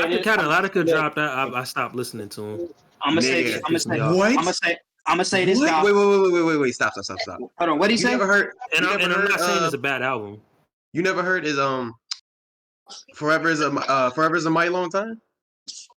After this. Catalytica dropped, I stopped listening to him. I'm gonna say Nigga, this. I'm gonna say. what? I'm gonna say this. What? Guy. Wait! Stop! Hold on. What do you You say? never heard? And, You I'm never heard? not saying it's a bad album. You never heard his Forever is a mighty long time.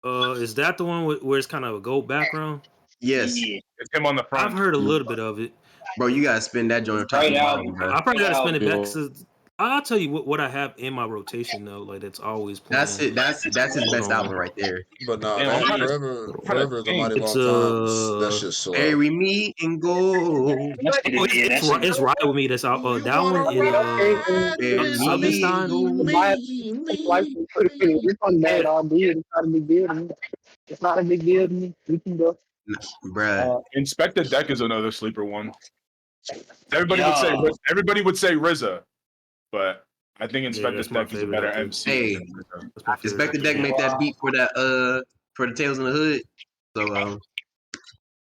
Is that the one where it's kind of a gold background? Yes, Yeah. It's him on the front. I've heard a little bit of it. bro. You gotta spin that joint top Right to out. bottom, bro. I probably gotta spin it back. Yeah. 'Cause I'll tell you what I have in my rotation though. Like that's always playing. That's it. That's his best album right there. But nah, Damn, man, I'm trying to- forever is a mighty It's long time. That shit's so. Hey, we meet and go. it's right with me. That's out. That one is Silverstein. It's not a big deal to me. We can go. Bruh. Inspect the Deck is another sleeper one. Everybody would say RZA, but I think Inspect the that's my Deck is a favorite, better I think. MC. Hey, than RZA. That's my favorite. Inspect the Deck make that beat for that for the Tales in the Hood. So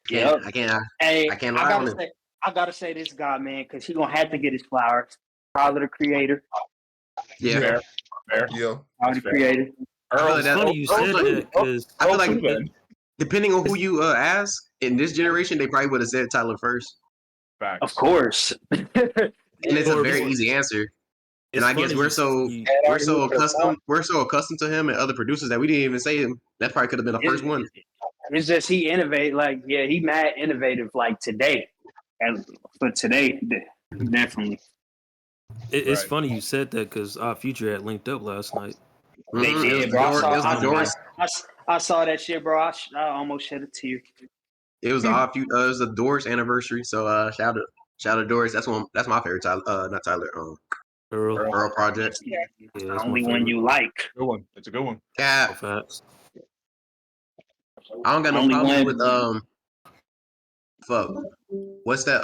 yeah, I can't lie on it. I gotta say this guy, man, because he gonna have to get his flowers. Tyler the Creator. Yeah, Fair. Yeah. Tyler the Creator. I feel like It's that- funny you said that because I feel like too, then. depending on who you ask in this generation, they probably would have said Tyler first, Facts. Of course. and it's a Corbs. very easy answer. And it's I guess funny we're so accustomed to him and other producers that we didn't even say him. That probably could have been the first one. It's just he innovate he mad innovative like today. And for today, definitely. It's Right. funny you said that because our Future had linked up last night. They Mhm. did, It bro. was the Doors. I saw that shit, bro. I almost shed a tear. It was it was the Doors anniversary. So shout out Doors. That's my favorite Tyler. Not Tyler. Earl project. Yeah, Yeah, the that's only my one favorite. you like. Good one. It's a good one. Yeah, Oh, facts. I don't got no Only problem one. with fuck. What's that?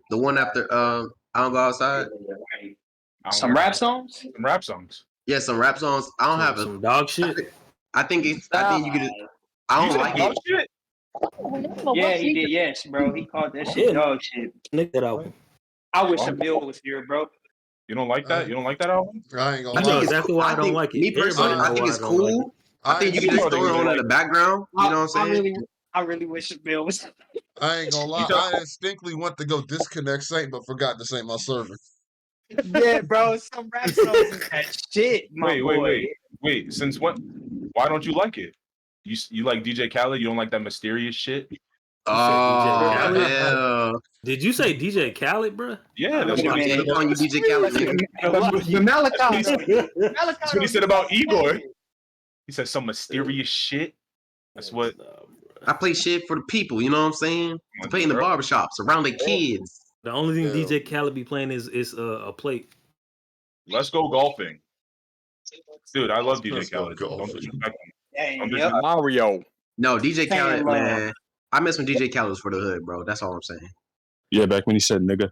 The one after I don't go outside. I don't Some know. rap songs? Some rap songs. Yeah, some rap songs. I don't have a. Some dog shit. I think you could. I You don't said like dog it. shit? Yeah, he did. Yes, bro. He called that shit Yeah. dog shit. Nick that album. I wish a Bill was here, bro. You don't like that? You don't like that album? I ain't You gonna know lie. exactly why I don't think like it. me personally, Everybody I know think why it's I don't like cool. I I think you ain't, can just know throw it they on in like the background. You know what I'm saying? I really wish a Bill was. I ain't gonna lie. I instinctively went to go disconnect Saint, but forgot to Saint my server. Yeah, bro. Some rap songs is that shit, my boy. Wait. Since when? Why don't you like it? You like DJ Khaled? You don't like that mysterious shit? You said DJ Oh Khaled? hell! Did you say DJ Khaled, bro? Yeah, that's Yeah, what he man, said he calling you DJ Khaled, nigga. The Malachi. That's what he said about Igor. He said some mysterious shit. That's what. I play shit for the people. You know what I'm saying? To play in the Bro. barbershops around the kids. The only thing Yeah. DJ Khaled be playing is a plate. Let's go golfing, dude. I love DJ Let's go Khaled. Don't golfing. disrespect him. Hey, Don't yep. disrespect- Mario. No, DJ Fan Khaled, love. man. I miss when DJ Khaled was for the hood, bro. That's all I'm saying. Yeah, back when he said nigga.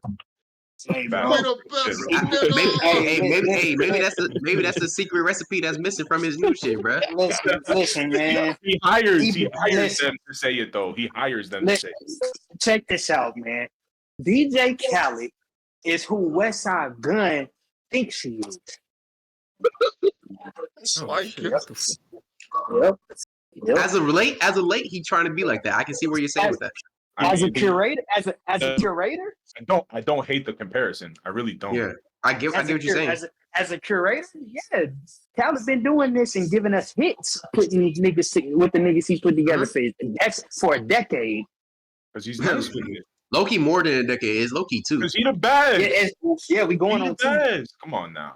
Hey, We bro. the best, Shit, nigga. Maybe that's the secret recipe that's missing from his new shit, bro. Listen, man. He hires Listen. them to say it though. He hires them to say it. Check this out, man. DJ Khaled is who Westside Gun thinks he is. Oh, shit. What the Yep. Yep. As of late, he trying to be like that. I can see where you're saying with that. As a mean, curator, as a curator, I don't hate the comparison. I really don't. Yeah, I get what you're saying. As a curator, yeah, Khaled been doing this and giving us hits, putting these niggas with the niggas he put together for a decade. Because he's nice with it. Loki more than a decade is Loki too. Because he the best. Yeah, we going He on the two. best. Come on now.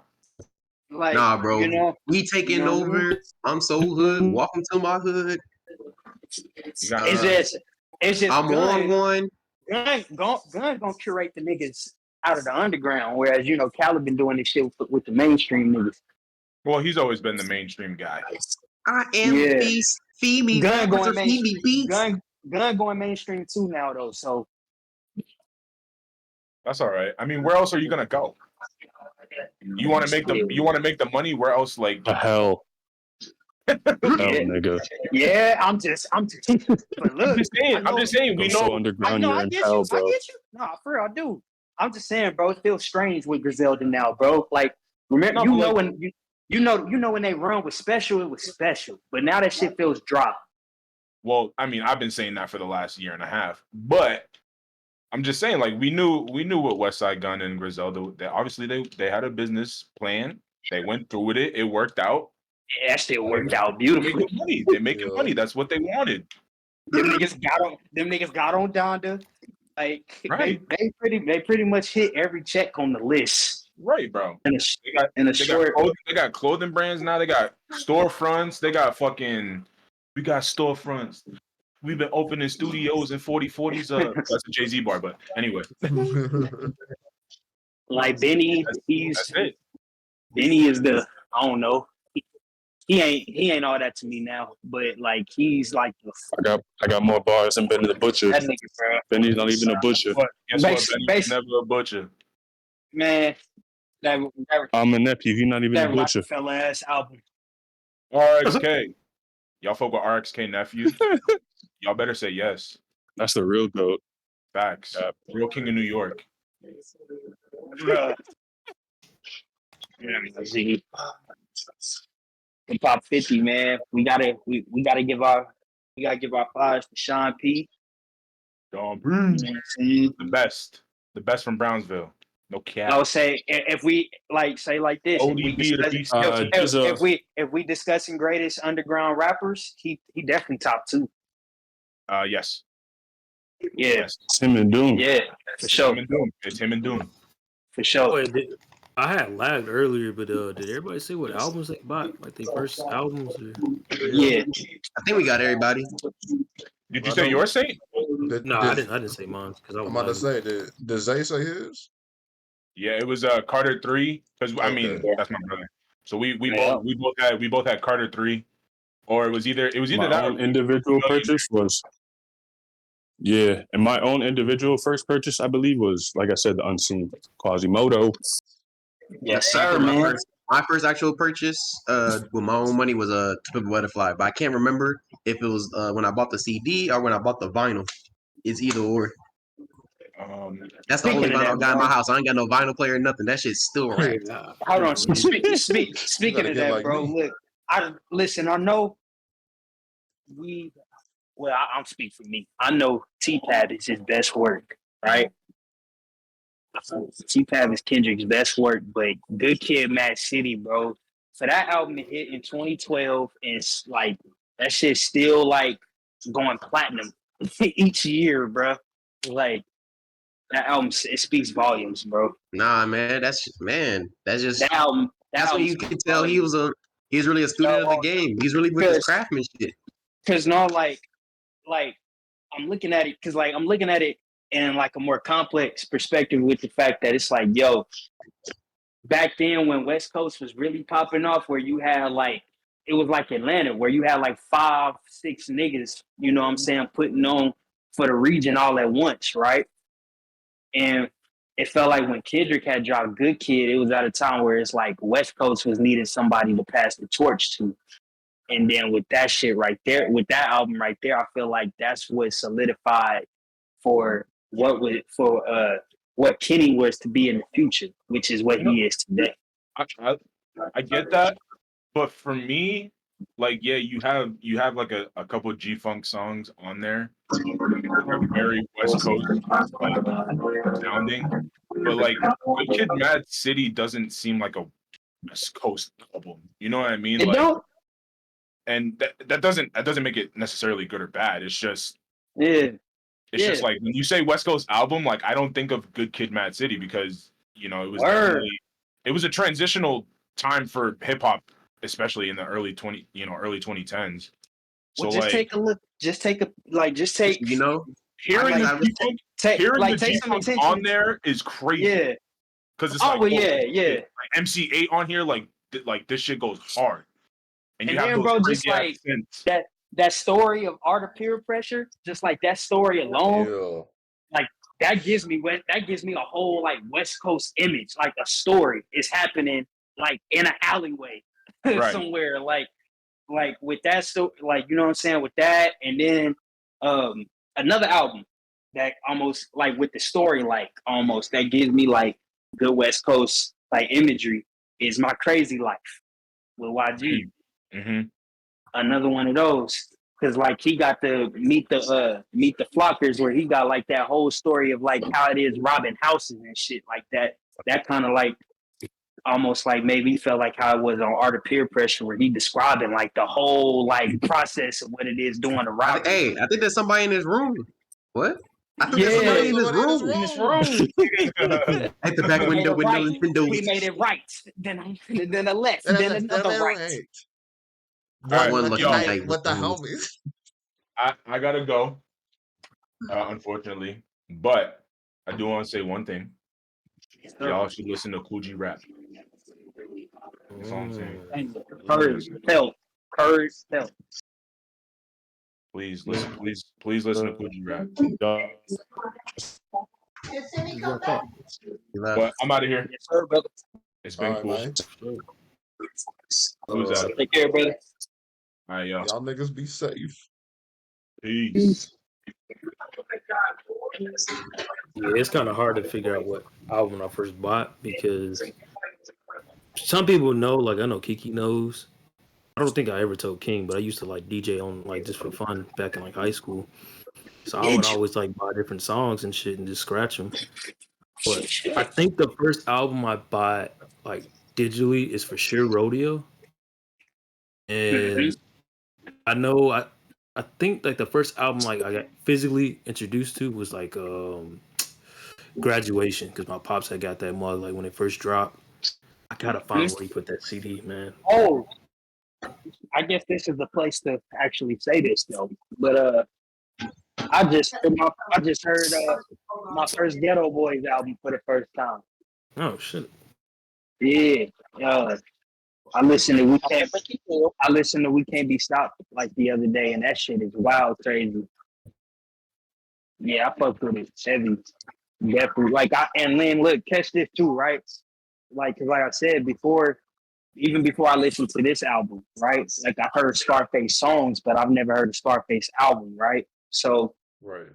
Like, Nah, bro. you know, We taking over. I'm so hood. Welcome to my hood. it's just I'm on one. Gun gonna curate the niggas out of the underground, whereas you know Khaled been doing this shit with the mainstream niggas. Well, he's always been the mainstream guy. I am beast. Feed me Gun rappers going or feed me beats. Gun going mainstream too now though. So That's all right. I mean, where else are you gonna go? You want to make the money. Where else? Like The hell. Hell, nigga. yeah, I'm just. But look, I'm just saying. We Go so know. underground, I you're in get hell, you. bro. I get you. Nah, for real, I do. I'm just saying, bro. It feels strange with Griselda now, bro. Like, remember, you know when they run with special, it was special. But now that shit feels dry. Well, I mean, I've been saying that for the last year and a half, but I'm just saying, like, we knew what Westside Gun and Griselda. They had a business plan. They went through with it. It worked out. Yeah, that shit worked out beautifully. They making money. That's what they wanted. Them niggas got on Donda. Like Right. they pretty much hit every check on the list. Right, bro. They got clothing brands now. They got storefronts. They got we got storefronts. We've been opening studios in 4040s. That's a Jay-Z bar, but anyway. Like Benny, That's it. Benny is I don't know. He ain't all that to me now, but like he's like I got more bars than Benny the Butcher. that nigga, bro. Benny's not even a butcher. Guess what? Benny's never a butcher. Man, that I'm a nephew. He's not even a butcher. Rockefeller ass album. RXK. Y'all fuck with RXK nephew? Y'all better say yes. That's the real goat. Facts. Real king of New York. Bruh. Hip Hop 50, man. We gotta give our flowers to Sean P. Don You know what I'm saying? The best from Brownsville. No cap. I would say if we say like this, if we discussing greatest underground rappers, he definitely top 2. Yes. Yeah. Yes. It's him and Doom. Yeah, for sure. It's him and Doom. For sure. Wait, I had lagged earlier, but did everybody say what albums they bought? Like their first albums? Yeah. I think we got everybody. Did you say yours, Saint? No, I didn't say mine because I was I'm about to say, did Zay say his? Yeah, it was Carter 3. Because I mean, that's my brother. So we both had Carter 3, or it was either My that own or individual purchase was. Yeah, and my own individual first purchase, I believe, was, like I said, the Unseen Quasimodo. Yes, sir, man. my first actual purchase with my own money was a To Pimp a Butterfly, but I can't remember if it was when I bought the CD or when I bought the vinyl. It's either or. That's the only Speaking of vinyl I that, got in bro. my house. I ain't got no vinyl player or nothing. That shit's still wrapped. Hold on. You Speaking gotta of get that, like bro. me. Look, I know we. Well, I'm speaking for me. I know T-Pab is his best work, right? T-Pab is Kendrick's best work, but Good Kid, Mad City, bro. So that album hit in 2012, and it's like that shit's still like going platinum each year, bro. Like that album, it speaks volumes, bro. Nah, man. That's just That that's when album you speaks could tell volumes. he's really a student of the So, game. He's really with his because craftsmanship. no, like I'm looking at it because like I'm looking at it in like a more complex perspective with the fact that it's like, yo, back then when West Coast was really popping off, where you had like it was like Atlanta, where you had like 5, 6 niggas, you know what I'm saying, putting on for the region all at once, right? And it felt like when Kendrick had dropped Good Kid, it was at a time where it's like West Coast was needing somebody to pass the torch to. And then with that shit right there, with that album right there, I feel like that's what solidified for what Kenny was to be in the future, which is what he is today. I get that, but for me, like, yeah, you have like a couple of G-Funk songs on there, they're very West Coast like sounding, but like Good Kid, Mad City doesn't seem like a West Coast album. You know what I mean? It Like, don't. and that doesn't make it necessarily good or bad. It's just Yeah. like when you say West Coast album, like I don't think of Good Kid, Mad City because it was Word. definitely it was a transitional time for hip hop, especially in the early 2010s. So Well, just like take a look. Just take You know, hearing I the was take some G-Funk on attention. there is crazy Yeah. because it's Oh like well, yeah. like MC8 on here, like this shit goes hard, and you And have then, those bro, just crazy ass like synths. that story of Art of Peer Pressure, just like that story alone, Yeah. like that gives me a whole like West Coast image, like a story is happening like in an alleyway Right. somewhere, like with that like you know what I'm saying, with that, and then another album that almost like with the story like almost that gives me like good West Coast like imagery is My Crazy Life with YG. Mm-hmm. Another one of those. Cause like he got to meet the Flockers, where he got like that whole story of like how it is robbing houses and shit like that. That kind of like almost like maybe felt like how it was on Art of Peer Pressure, where he describing like the whole like process of what it is doing a robbery. I think there's somebody in this room. What? I think there's Yeah, somebody in this Somebody in this room. in this room. room. At the back We made window it with no right. Nintendo. We made it right. Then a left. And Then that's another right. right. All right, One One lucky yo, night night with with the homies. I gotta go, unfortunately, but I do want to say one thing. Y'all should listen to Coogee Rap. That's all I'm saying. Courage, help. Please listen. Please listen to Coogee Rap. You left. But I'm out of here. Yes, sir, brother. It's All been right, cool. man. Who's out? Take care, brother. All right, yo. Y'all niggas be safe. Peace. Yeah, it's kind of hard to figure out what album I first bought because some people know, like I know Kiki knows. I don't think I ever told King, but I used to like DJ on like just for fun back in like high school. So I would always like buy different songs and shit and just scratch them. But I think the first album I bought like digitally is for sure Rodeo. And I know I think like the first album like I got physically introduced to was like Graduation, because my pops had got that mug like when it first dropped. I gotta find where he put that CD, man. Oh, I guess this is the place to actually say this though. But I just heard my first Ghetto Boys album for the first time. Oh shit. Yeah. I listened to We Can't Be Stopped like the other day, and that shit is wild crazy. Yeah, I fucked with it heavy. Definitely. And Lynn, look, catch this too, right? Like, cause like I said before, even before I listened to this album, right? Like I heard Scarface songs, but I've never heard a Scarface album, right? So Right.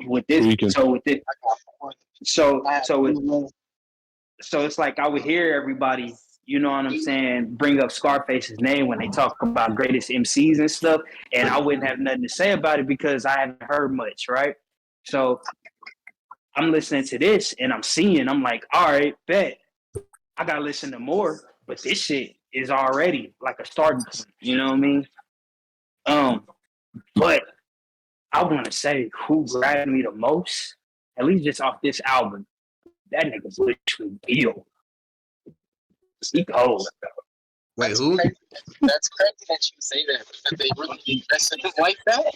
with this, Weekend. so with it, so it's like I would hear everybody, you know what I'm saying, bring up Scarface's name when they talk about greatest MCs and stuff, and I wouldn't have nothing to say about it because I haven't heard much, right? So I'm listening to this and I'm like, all right, bet. I gotta listen to more, but this shit is already like a starting point, you know what I mean? But I wanna say who grabbed me the most, at least just off this album, that nigga's literally Bill. He cold. Wait, who? That's crazy that you say that because they really invest in him like that.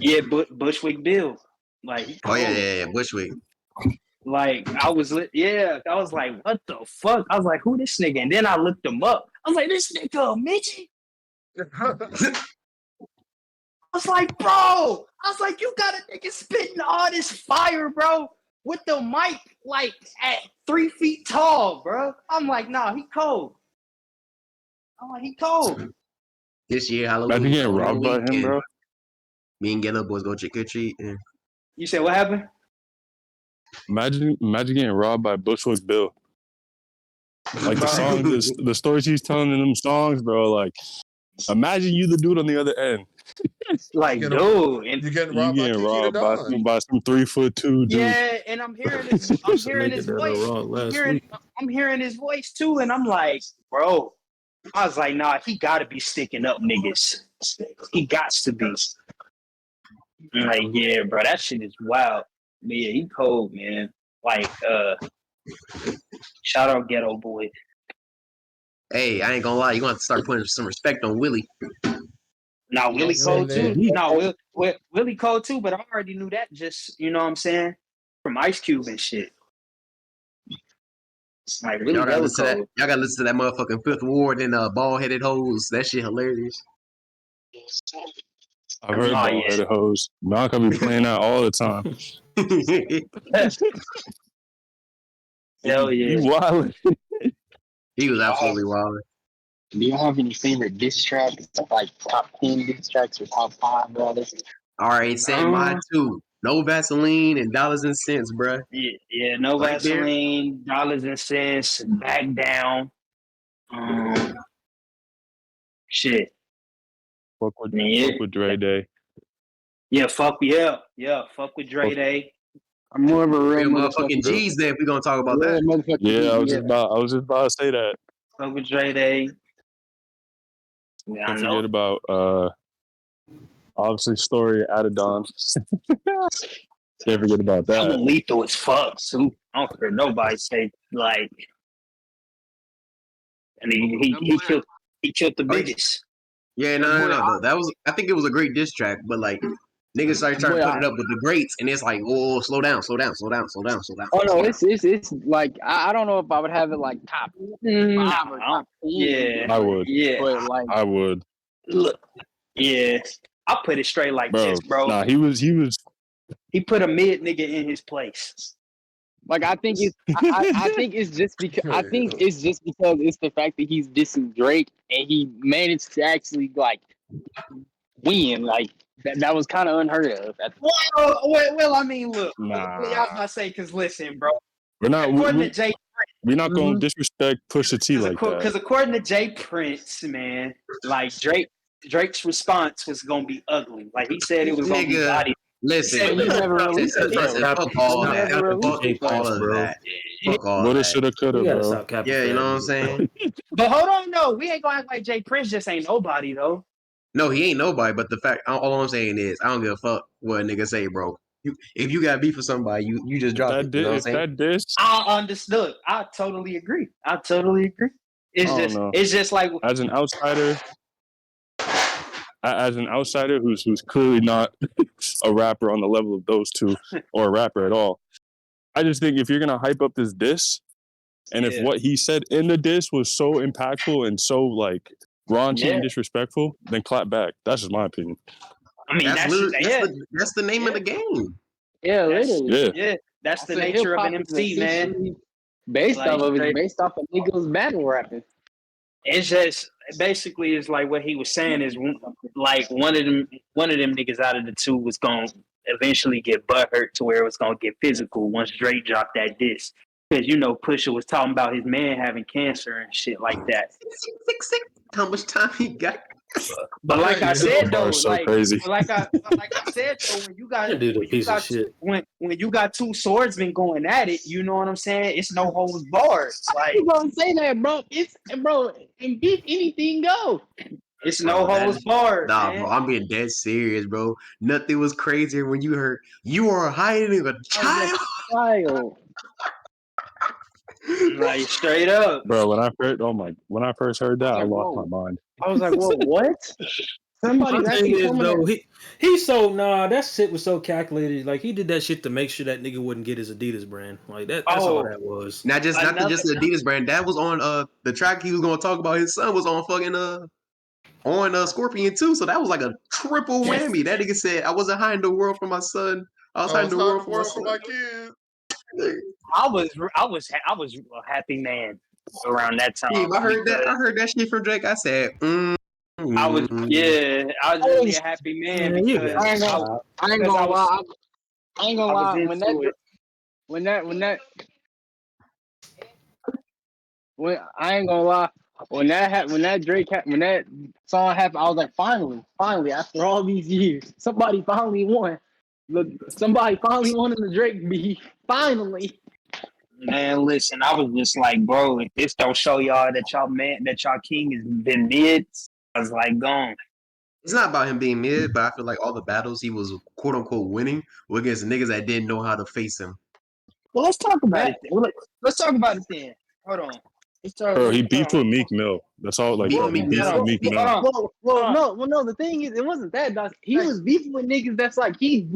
Yeah, Bushwick Bill. Like he Oh cold. yeah, Bushwick. Like I was like, what the fuck? I was like, who this nigga? And then I looked him up. I was like, this nigga a midget? I was like, bro. I was like, you got a nigga spitting all this fire, bro, with the mic like at 3 feet tall, bro. I'm like, nah, he cold. I'm like, he cold. This year Imagine Halloween getting on robbed by him, weekend. bro. Me and Ghetto Boys go trick or treat. You said what happened? Imagine getting robbed by Bushwick Bill. Like the song, the stories he's telling in them songs, bro. Like, imagine you the dude on the other end. Like, You dude, and You getting You robbed by getting Kiki the robbed Don. by some 3'2" dude. yeah, and I'm hearing his voice. I'm hearing his voice too, and I'm like, bro. I was like, nah, he gotta be sticking up niggas. He gots to be. I'm like, yeah, bro, that shit is wild. But yeah, he cold, man. Like, shout out Ghetto Boy. Hey, I ain't gonna lie, you gonna have to start putting some respect on Willie. Now Willie cold too. man. No, Willie cold too, but I already knew that just, you know what I'm saying? From Ice Cube and shit. Like really Y'all gotta hella listen to that. cold. Y'all gotta listen to that motherfucking Fifth Ward and bald headed hoes. That shit hilarious. I've heard Oh, bald yeah. headed hoes. Knock, I be playing that all the time. Hell yeah. You wild. He was absolutely wild. Do you have any favorite diss tracks? Like top 10 diss tracks or top 5 rather? All right, say mine too. No Vaseline and dollars and cents, bruh. Yeah, no Right there. Vaseline, dollars and cents, back down. Shit. Fuck with Dre Day. Yeah, fuck with Dre Day. I'm more of a real Real motherfucking G's there if we gonna talk about that. Yeah, I was just about to say that. Fuck with Dre Day. Yeah, Don't forget about obviously Story Adidon. Can't forget about That that. one lethal as fuck too. I don't care nobody say like. And he killed the biggest. Yeah, no. That was, I think it was a great diss track, but like niggas started trying to put it up with the greats, and it's like, whoa, slow down. Oh no, it's like I don't know if I would have it like top 5 or top 10. Yeah, I would. Yeah, but like I would. Look, yeah, I'll put it straight like this, bro. Nah, he was. He put a mid nigga in his place. Like I think it's just because it's the fact that he's dissing Drake and he managed to actually like win. Like that was kind of unheard of. Well, I mean, look, Nah. I was about to say, because listen, bro. We're not. According to Jay We're not going to disrespect Pusha T like that. Because according to Jay Prince, man, like Drake's response was gonna be ugly. Like he said, it was gonna be body. Listen, fuck all that. Fuck all of that. Fuck all Woulda, that. shoulda, coulda, bro. Yeah, you know what I'm saying? But hold on, no, we ain't gonna act like Jay Prince just ain't nobody though. No, he ain't nobody. But the fact, all I'm saying is, I don't give a fuck what a nigga say, bro. If you got beef with somebody, you just drop it. You know what I'm saying? That diss, I understood. I totally agree. It's just like as an outsider. As an outsider who's clearly not a rapper on the level of those two or a rapper at all, I just think if you're gonna hype up this diss, and if what he said in the diss was so impactful and so like raunchy and disrespectful, then clap back. That's just my opinion. I mean, that's the name of the game. Yeah, literally. Yeah, that's the nature of an MC, man. Based Like, off of it, based off of niggas battle rapping. it's just basically it's like what he was saying is like one of them niggas out of the two was gonna eventually get butthurt to where it was gonna get physical once Drake dropped that diss. Because Pusha was talking about his man having cancer and shit like that. How much time he got? But like I said though, Bar is so crazy. like I said though, when you got That dude a piece of shit. when you got two swordsmen going at it, you know what I'm saying? It's no holds barred. Like You gonna say that, bro? It's in beef, anything go. it's no holds barred. Nah, man. bro, I'm being dead serious, bro. Nothing was crazier when you heard you are hiding a child. Child. Like straight up. Bro, when I first heard that, I lost my mind. I was like, well, what? Somebody My thing actually is told me though, that. he's so that shit was so calculated. Like he did that shit to make sure that nigga wouldn't get his Adidas brand. Like that's all that was. Not just the Adidas brand. That was on the track he was gonna talk about. His son was on fucking on Scorpion too. So that was like a triple whammy. That nigga said I wasn't hiding the world from my son. I was hiding the world from my kid. I was a happy man around that time. I heard that shit from Drake. I said, I was really a happy man Man, you because got I ain't gonna lie. I ain't gonna lie. I ain't gonna lie. When that song happened, I was like, finally, after all these years, somebody finally won. Look, somebody finally won in the Drake beef. Finally. Man, listen, I was just like, bro, if this don't show y'all that y'all king has been mid, I was like, gone. it's not about him being mid, but I feel like all the battles he was quote unquote winning were against niggas that didn't know how to face him. Well, let's talk about it then. Let's talk about it then. Hold on. Bro, he beefed with Meek Mill. That's all. Like, Beef bro, with he Meek beefed Mill? with Meek Mill. No. The thing is, it wasn't that. Dog. He was beefing with niggas. That's like we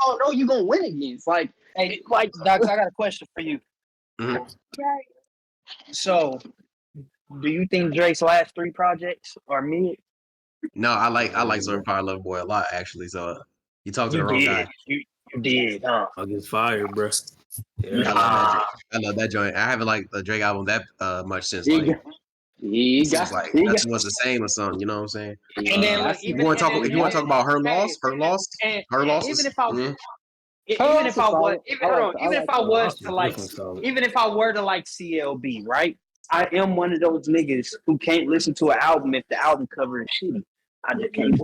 all know you gonna win against. Like, Hey, Doc, I got a question for you. Mhm. So, do you think Drake's last 3 projects are mid? No, I like Certified Lover Boy a lot actually. So you talked to the You wrong did. guy. You did, huh? I get fired, bro. Yeah. I love that joint. I haven't liked the Drake album that much since he like got nothing was the same or something. You know what I'm saying? And then, If you want to talk about her loss, and losses. even if I mhm. even if I was Definitely solid. even if I were to like CLB, right? I am one of those niggas who can't listen to an album if the album cover is shitty. I just can't.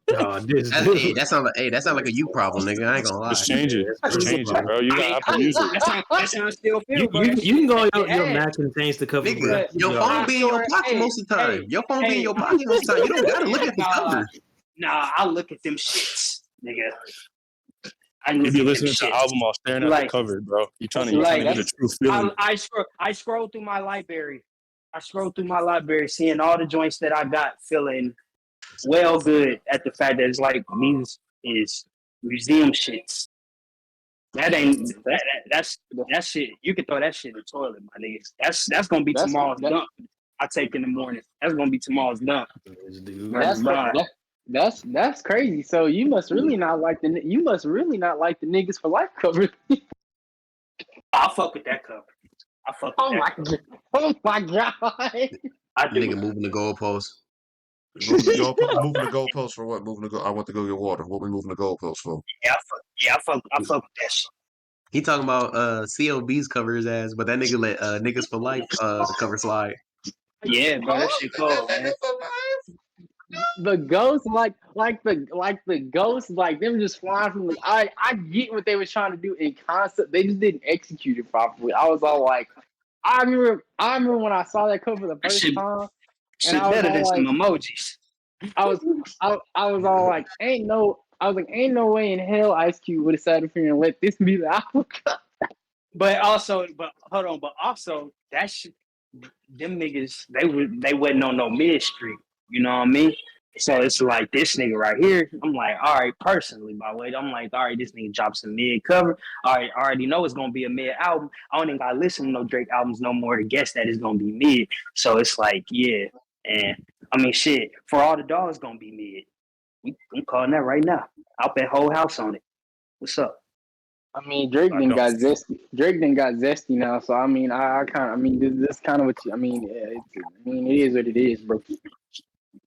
That That sound like a you problem, nigga. I ain't gonna lie. Just change it. Just change it, bro. You got Apple Music. That's how I still feel, you, bro. you can go on your Mac and change the cover, bro. Nigga, your phone be in your pocket most of the time. Your phone be in your pocket most of the time. You don't gotta look at the cover. Nah, I look at them shits, nigga. You be listening to the album while staring at the cover, bro. You trying to get a true feeling. I scroll through my library. Seeing all the joints that I got, feeling well good at the fact that it's like these is museum shits. That's shit. You can throw that shit in the toilet, my niggas. That's gonna be tomorrow's dump. I take in the morning. That's gonna be tomorrow's dump. That's crazy. So you must really not like the niggas for life cover. I fuck with that cover. Oh my god. I do. Nigga moving the goalposts. Moving the goalposts for what? I went to go get water. What we moving the goalposts for? I fuck with that shit. He talking about CLB's cover his ass, but that nigga let niggas for life cover slide. Yeah, bro, that shit cold, man. The ghosts, like the ghosts, like them just flying from the. I get what they was trying to do in concept. They just didn't execute it properly. I was all like, I remember when I saw that cover the first time, and I was better than some emojis. I was all like, ain't no way in hell Ice Cube would have sat up here and let this be the album. But also that shit, them niggas, they wasn't on no mid street. You know what I mean? So it's like this nigga right here. I'm like, all right, personally, by the way, I'm like, all right, this nigga drops a mid cover. All right, I already know it's gonna be a mid album. I don't even gotta listen to no Drake albums no more to guess that it's gonna be mid. So it's like, yeah, and I mean, shit, For All the Dogs gonna be mid. I'm calling that right now. I'll bet whole house on it. What's up? I mean, Drake I then don't. got zesty. Drake then got zesty now. So I mean, I kind of, I mean, this kind of what you, I mean, I mean, it is what it is, bro.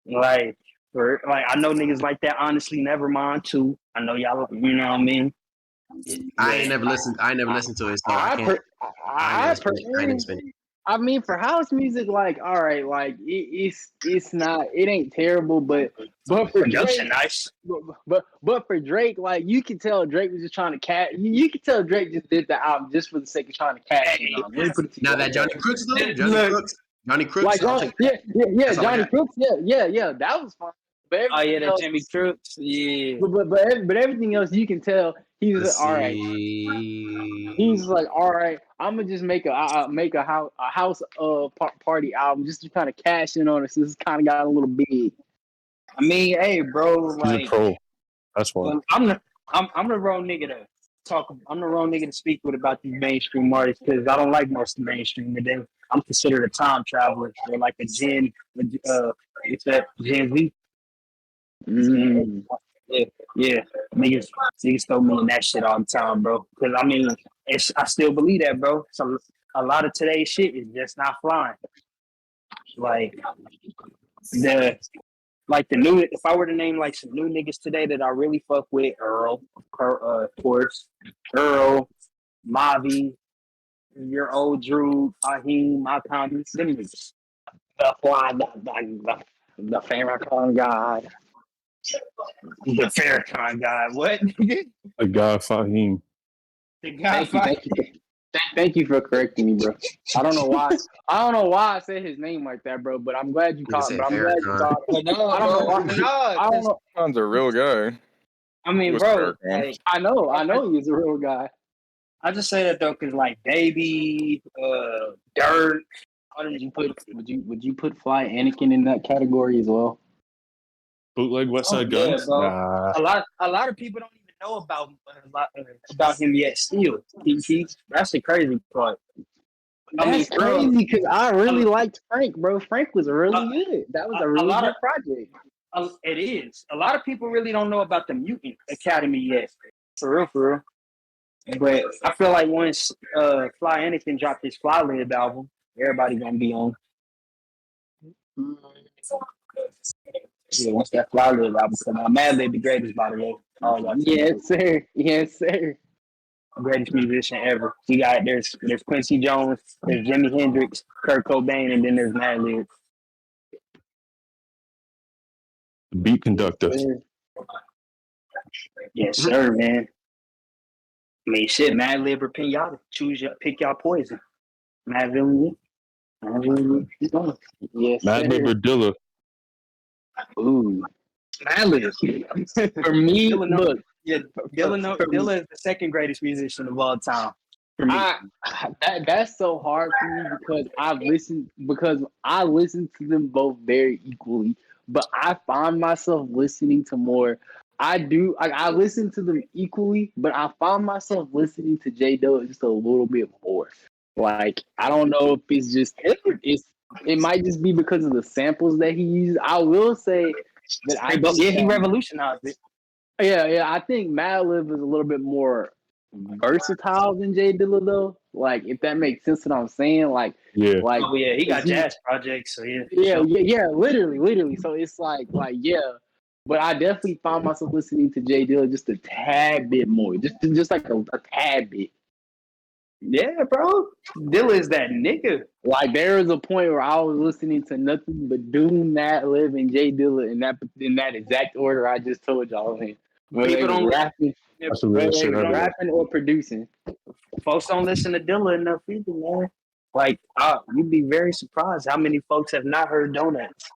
Like, like I know niggas like that. Honestly, never mind too. I know y'all. You know what I mean? I ain't never listened. I ain't never listened to it, so I can't. I ain't never spent. I ain't never spent. I mean, for house music, like, all right, like it's not, it ain't terrible, but for Production Drake, nice. but for Drake, like you can tell Drake was just trying to catch. You can tell Drake just did the album just for the sake of trying to catch. You know, let me put it to you Now like that Johnny Crooks though, Johnny Crooks, like I'll take yeah, that's all I Johnny got. Crooks, yeah, that was fun. But Oh yeah, everything that else, Jimmy Crooks. Yeah. but everything else, you can tell he was Let's like, all right. see. He's like, all right, I'm gonna just make a house party album just to kind of cash in on it. So this kind of got a little big. I mean, hey, bro, He's a like pro. That's why. I'm the wrong nigga to talk. I'm the wrong nigga to speak with about these mainstream artists because I don't like most of the mainstream. And then I'm considered a time traveler or like a it's that Gen Z. Mm. Yeah. Niggas throw me in that shit all the time, bro. Because I mean, I still believe that, bro. So a lot of today's shit is just not flying. Like the new. If I were to name like some new niggas today that I really fuck with, Earl, of course, Earl, Mavi, your old Drew, Fahim, my comments, them niggas. The Farrakhan God. The Farrakhan guy. What? The guy Fahim. The guy. Thank you for correcting me, bro. I don't know why. I said his name like that, bro. But I'm glad you Nigga caught. said But I'm glad you Farrakhan. caught. No, I don't know why. I don't know. Farrakhan's a real guy. I mean, What's bro, Farrakhan? like, I know he's a real guy. I just say that though, cause like Baby, Dirt. Would you put Fly Anakin in that category as well? Bootleg West Side Yeah, Guns? bro. Nah. A lot of people don't even know about him yet. Still, that's the crazy part. That's Earl, crazy because I really a- liked Frank, bro. Frank was really good. That was a really lot good of project. it is. A lot of people really don't know about the Mutant Academy yet. For real. But I feel like once Fly Anakin dropped his Fly Lib album, everybody gonna be on. Yeah, once that Fly Lib album come out, Mad Lib the greatest, by the way. Oh, Yes, sir. Yes, sir. Greatest musician ever. You got there's Quincy Jones, there's Jimi Hendrix, Kurt Cobain, and then there's Mad Lib. The beat conductor. Yes, sir, man. I mean, shit, Mad Lib or Pinata. Pick y'all poison. Mad Villain. Yes, Mad sir. Lib or Dilla. Ooh. Mad Lib. For me, look. Yeah, Dilla is the second greatest musician of all time. For me. That's so hard for me because I listen to them both very equally, but I find myself listening to more. I listen to them equally, but I find myself listening to J Dilla just a little bit more. Like I don't know if it's just it might just be because of the samples that he uses. I will say that he revolutionized it. Yeah, I think Madlib is a little bit more versatile than Jay Dilla though. Like if that makes sense what I'm saying. Like Yeah. Oh yeah, he got jazz projects, so yeah. Yeah, literally. So it's like yeah. But I definitely found myself listening to Jay Dilla just a tad bit more. Just like a tad bit. Yeah, bro. Dilla is that nigga. Like there was a point where I was listening to nothing but Doom, Madlib, and Jay Dilla in that exact order I just told y'all in. Whether People don't rapping, That's the realest shit ever. rapping or producing. Folks don't listen to Dilla enough either, man. Like, you'd be very surprised how many folks have not heard Donuts.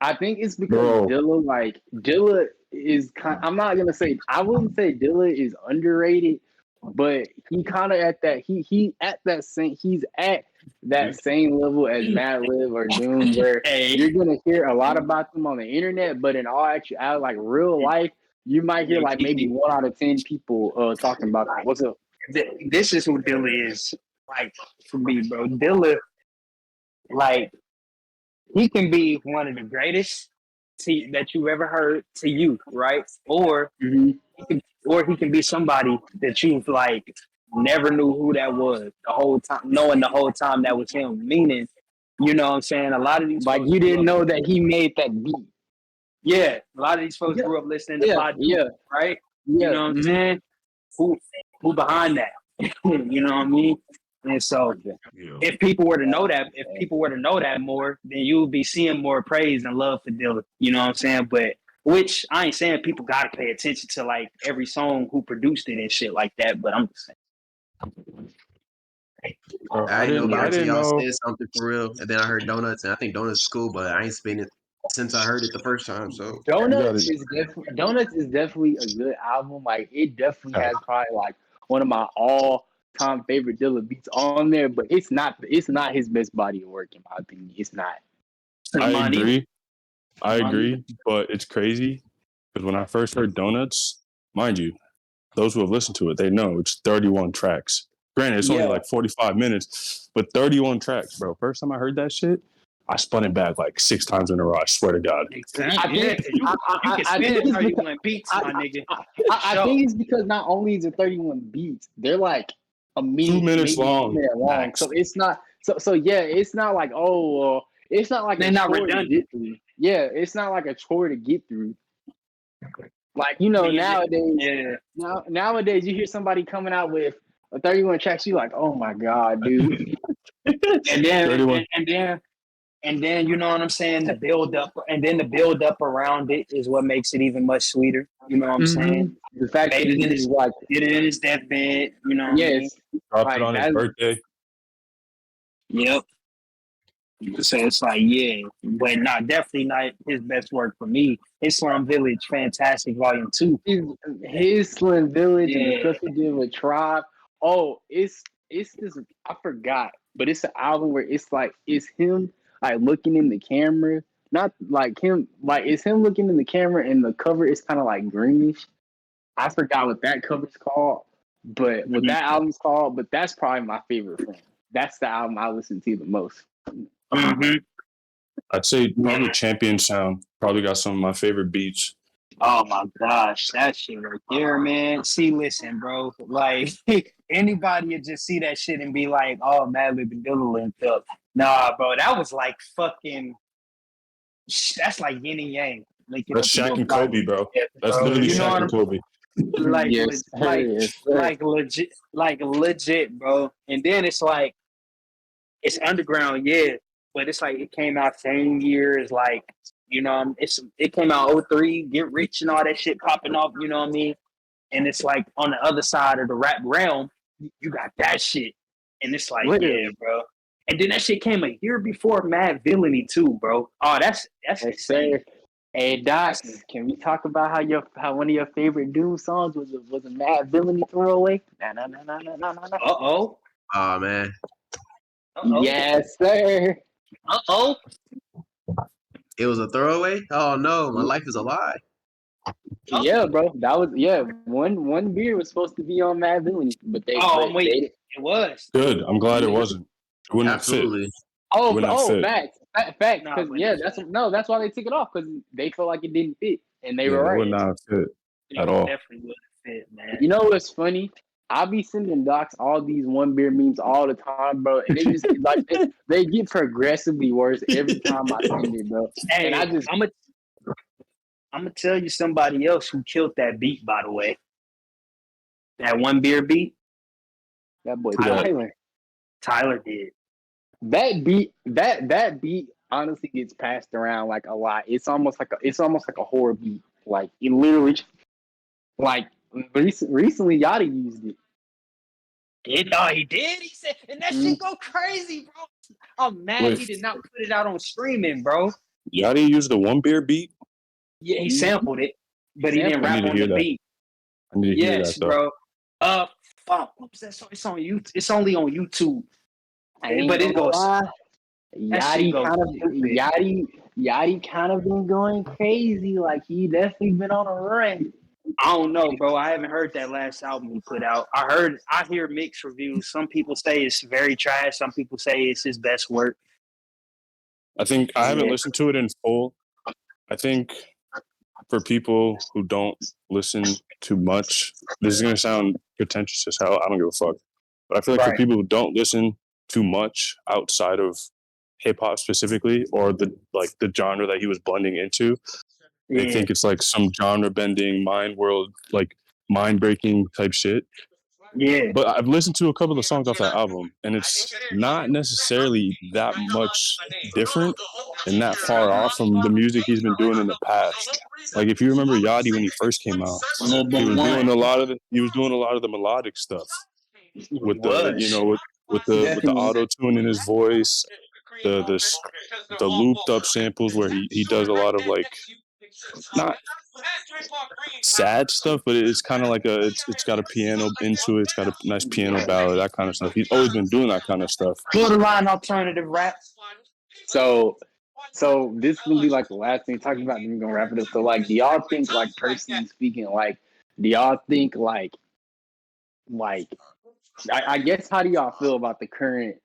I think it's because Dilla is I'm not gonna say I wouldn't say Dilla is underrated, but he kind of at that he's at that same level as Madlib or Doom, where you're gonna hear a lot about them on the internet, but in all actuality, like real life, you might hear like maybe 1 out of 10 people talking about them. What's up? This is who Dilla is, like, for me, bro. Dilla, like, he can be one of the greatest that you ever heard to you, right? Or or he can be somebody that you've like never knew who that was the whole time, knowing the whole time that was him. Meaning, you know what I'm saying? A lot of these Like folks you grew didn't up, know that he made that beat. yeah, a lot of these folks Yeah, grew up listening to yeah, Fav, yeah, right? You yeah. know what I'm saying? Who behind that? You know what I mean? And so Yeah. if people were to know that more, then you would be seeing more praise and love for Dilla. You know what I'm saying? But which I ain't saying people gotta pay attention to like every song who produced it and shit like that. But I'm just saying. Bro, I didn't know, but I until didn't y'all know. said something for real, and then I heard Donuts, and I think Donuts is cool, but I ain't spent it since I heard it the first time. So You got it. Donuts is definitely a good album. Like it definitely has probably like one of my all time favorite Dilla beats on there, but it's not his best body of work in my opinion. It's not. I Mine either. agree. I agree, but it's crazy because when I first heard Donuts, mind you, those who have listened to it, they know it's 31 tracks. Granted, it's only like 45 minutes, but 31 tracks, bro. First time I heard that shit, I spun it back like 6 times in a row. I swear to God. Exactly. Yeah, you can spin 31 beats, my nigga. I think it's because not only is it 31 beats, they're like a minute, 2 minutes maybe long, 2 minute long. max. So it's not so yeah, it's not like it's not like They're a not chore redundant. to get through. Yeah, it's not like a chore to get through. Like nowadays, nowadays you hear somebody coming out with a 31 tracks, you like, oh my god, dude. and then 31. and then you know what I'm saying, the build up around it is what makes it even much sweeter. You know what I'm saying? The fact that Made it in he's his like, did it in his deathbed, you know what I mean? yes, Dropped it like on his that. birthday. Yep. So it's like, yeah, but not definitely not his best work for me. Islam Village, Fantastic Volume 2. His Slim Village and the Yeah. stuff he did with Tribe. Oh, it's this. I forgot, but it's an album where it's him like looking in the camera, not like him, like it's him looking in the camera, and the cover is kind of like greenish. I forgot what that cover's called, but what that album's called. But that's probably my favorite from him. That's the album I listen to the most. Mm-hmm. I'd say probably Champion Sound. Probably got some of my favorite beats. Oh my gosh, that shit right there, man. See, listen, bro. Like anybody would just see that shit and be like, "Oh, Madlib and Dilla linked up." Nah, bro, that was like fucking. That's like yin and yang. Linking That's up Shaq and Kobe, bro. That's literally You know Shaq what and Kobe. like, Yes, sir. like legit, bro. And then it's like it's underground, yeah, but it's like it came out same year as like, you know, it came out 03, Get Rich and all that shit popping off, you know what I mean? And it's like on the other side of the rap realm, you got that shit. And it's like, Literally. yeah, bro. And then that shit came a year before Mad Villainy too, bro. Oh, that's Yes, insane. sir. Hey Doc, can we talk about how one of your favorite Doom songs was a Mad Villainy throwaway? No. Uh-oh. oh man, Uh-oh. Yes, sir. Uh-oh. it was a throwaway. Oh no, my life is a lie. Yeah, bro. That was one beer was supposed to be on Mad Villainy, but they I'm waiting. It was. Good. I'm glad it wasn't. It wouldn't have fit. Absolutely. It wouldn't have fit. facts. Nah, Because but that's why they took it off because they felt like it didn't fit, and they Yeah, were it right. would not have fit at all. Definitely would fit, man. You know what's funny? I be sending Docs all these one beer memes all the time, bro, and they just like they get progressively worse every time I send it, bro. Hey, And I'm gonna tell you somebody else who killed that beat, by the way. That one beer beat, that boy Tyler. Tyler did. That beat honestly gets passed around like a lot. It's almost like a horror beat. Like it literally, like recently Yachty used it. He did. He said, and that shit go crazy, bro. I'm mad he did not put it out on streaming, bro. Yachty used the one beer beat. Yeah, he sampled it, but he didn't rap on the beat. I need to hear Yes, that though. bro. Fuck. What was that song? It's on YouTube. It's only on YouTube. But it goes. Yachty kind of been going crazy. Like he definitely been on a run. I don't know, bro. I haven't heard that last album he put out. I hear mixed reviews. Some people say it's very trash. Some people say it's his best work. I think I haven't listened to it in full. I think for people who don't listen too much, this is gonna sound pretentious as hell. I don't give a fuck. But I feel like for people who don't listen too much outside of hip hop specifically, or the genre that he was blending into, they think it's like some genre bending, mind breaking type shit. Yeah. But I've listened to a couple of the songs off that album, and it's not necessarily that much different and that far off from the music he's been doing in the past. Like if you remember Yachty when he first came out, he was doing a lot of the melodic stuff with the auto tune in his voice, the looped up samples where he does a lot of like not sad stuff, but it's kind of like it's got a piano into it. It's got a nice piano ballad, that kind of stuff. He's always been doing that kind of stuff. Borderline alternative rap. So this will be like the last thing talking about. Then we're gonna wrap it up. So like, do y'all think, like, personally speaking, like, do y'all think like I guess, how do y'all feel about the current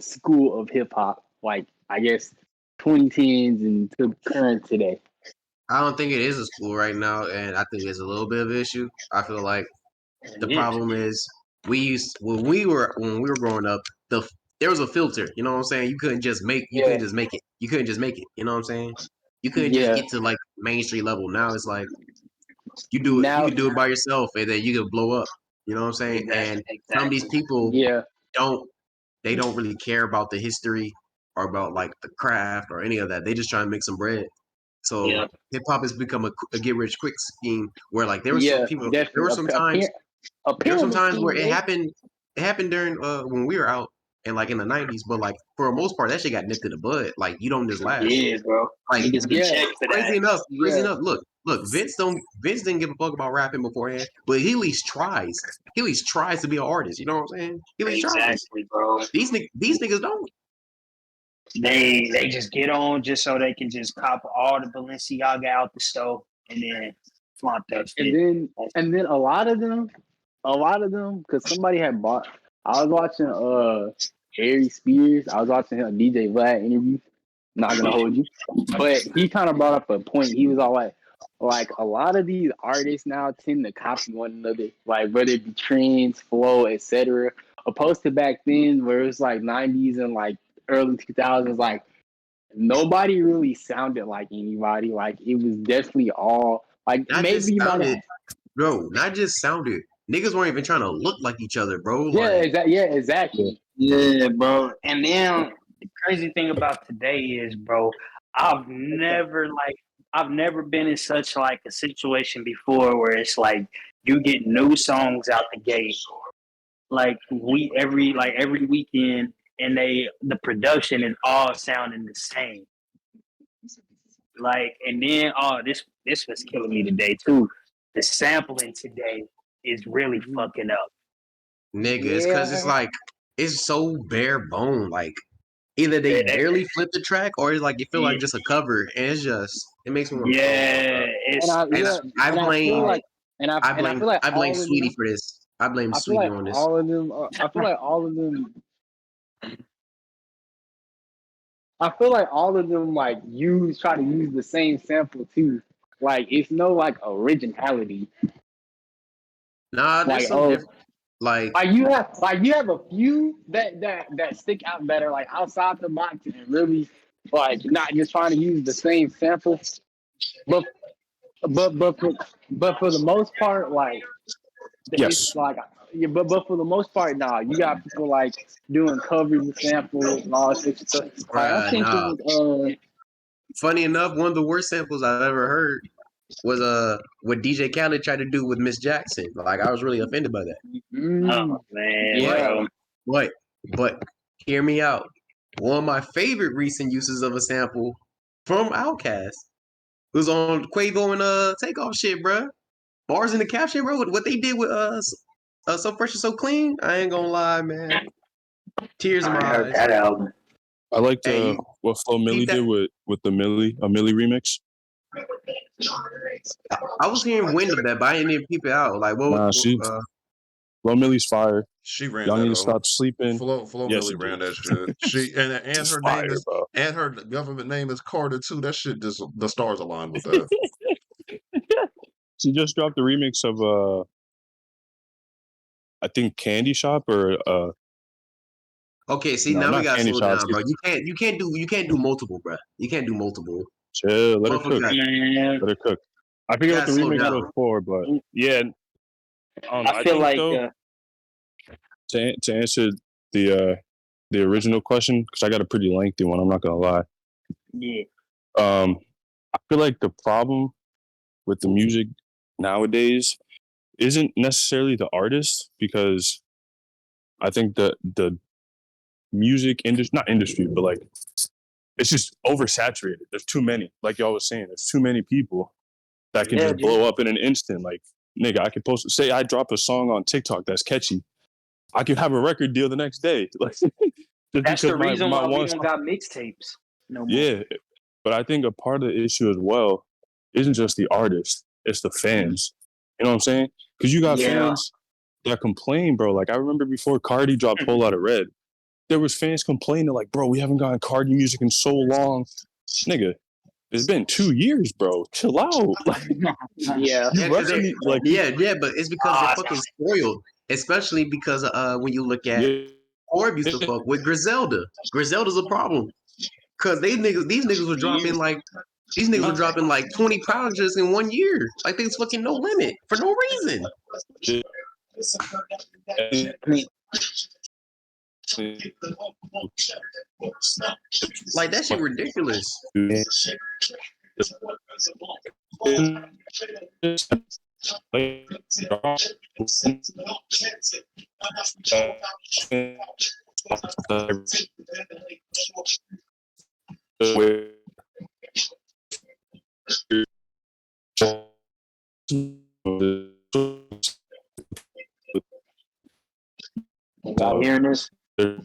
school of hip hop? Like, I guess 2010s and to current today. I don't think it is a school right now, and I think it's a little bit of an issue. I feel like the problem is when we were growing up, there was a filter. You know what I'm saying? You couldn't just make it. You couldn't just make it. You know what I'm saying? You couldn't just get to like mainstream level. Now it's like you can do it by yourself, and then you can blow up. You know what I'm saying? And some of these people don't really care about the history or about like the craft or any of that. They just try to make some bread. So hip hop has become a get rich quick scheme where like there were some people. There were some times. There were some times where it happened. It happened during when we were out and like in the 90s, but like for the most part, that shit got nipped in the bud. Like you don't just last. Yeah, bro. Like Crazy enough. Look. Vince didn't give a fuck about rapping beforehand, but he at least tries. He at least tries to be an artist. You know what I'm saying? He at least tries. Bro. These niggas don't. They just get on just so they can just cop all the Balenciaga out the store and then flaunt that shit. And then a lot of them, because somebody had bought. I was watching Harry Spears. I was watching a DJ Vlad interview. Not gonna hold you, but he kind of brought up a point. He was all like a lot of these artists now tend to copy one another, like whether it be trends, flow, etc. Opposed to back then, where it was like 90s and like early 2000s, like nobody really sounded like anybody. Like it was definitely all like not maybe just sounded, bro. Not just sounded. Niggas weren't even trying to look like each other, bro. Exactly. Yeah, bro. And then the crazy thing about today is, bro, I've never been in such like a situation before where it's like you get new songs out the gate, like every weekend, and the production is all sounding the same. Like, and then this was killing me today too. The sampling today is really fucking up. Nigga, it's because it's like it's so bare bone. Like either they barely flip the track, or it's like you feel like just a cover, and it makes me want to. I blame Sweetie for this. I blame Sweetie on this. All of them. I feel like all of them. I feel like all of them like try to use the same sample too. Like it's no like originality. Nah, there's some different. Like you have a few that stick out that are like outside the box and really like not just trying to use the same sample, but for the most part, like it's like but for the most part, nah, you got people like doing covers and samples and all that stuff. I think it was, funny enough, one of the worst samples I've ever heard was what DJ Khaled tried to do with Miss Jackson. Like I was really offended by that. Oh man, but hear me out. One of my favorite recent uses of a sample from Outkast was on Quavo and Takeoff shit, bro. Bars in the caption, bro. What they did with So Fresh and So Clean. I ain't gonna lie, man. Tears in my eyes. That album. I liked what Flo Milli did with the Milli remix. I was hearing wind of that, but I didn't even peep it out. Like, what? Flo Milli's fire. She ran Y'all that. need to stop sleeping. Flo Yes, Millie it ran did. that shit. She and her It's name fire, is bro. and her government name is Carter too. That shit just the stars aligned with that. She just dropped the remix of I think Candy Shop or Okay, see, no, now we not gotta Candy slow Shop. down, bro. You can't do multiple, bro. You can't do multiple. Chill, let her cook. Man, Let her cook. I You forget what gotta the slow remix down. was for, but yeah, I feel think like though to answer the original question, because I got a pretty lengthy one. I'm not gonna lie. yeah. I feel like the problem with the music nowadays isn't necessarily the artist, because I think the music industry, not industry, but like it's just oversaturated. There's too many. Like y'all was saying, there's too many people that can just blow up in an instant. Like, nigga, I could say I drop a song on TikTok that's catchy. I could have a record deal the next day. Like, just That's the because reason my why we one don't song, got mixtapes no more. yeah. But I think a part of the issue as well isn't just the artist, it's the fans. You know what I'm saying? Because you got fans that complain, bro. Like, I remember before Cardi dropped Whole Lotta Red, there was fans complaining, like, bro, we haven't gotten Cardi music in so long. Nigga, it's been 2 years, bro. Chill out. Like, Yeah. Yeah, because like, but it's because they're fucking spoiled. Especially because when you look at yeah. Corb used to fuck with Griselda. Griselda's a problem. Cause these niggas were dropping like 20 projects in 1 year. Like there's fucking no limit for no reason. Like that shit ridiculous. Y'all hearing this? Yeah,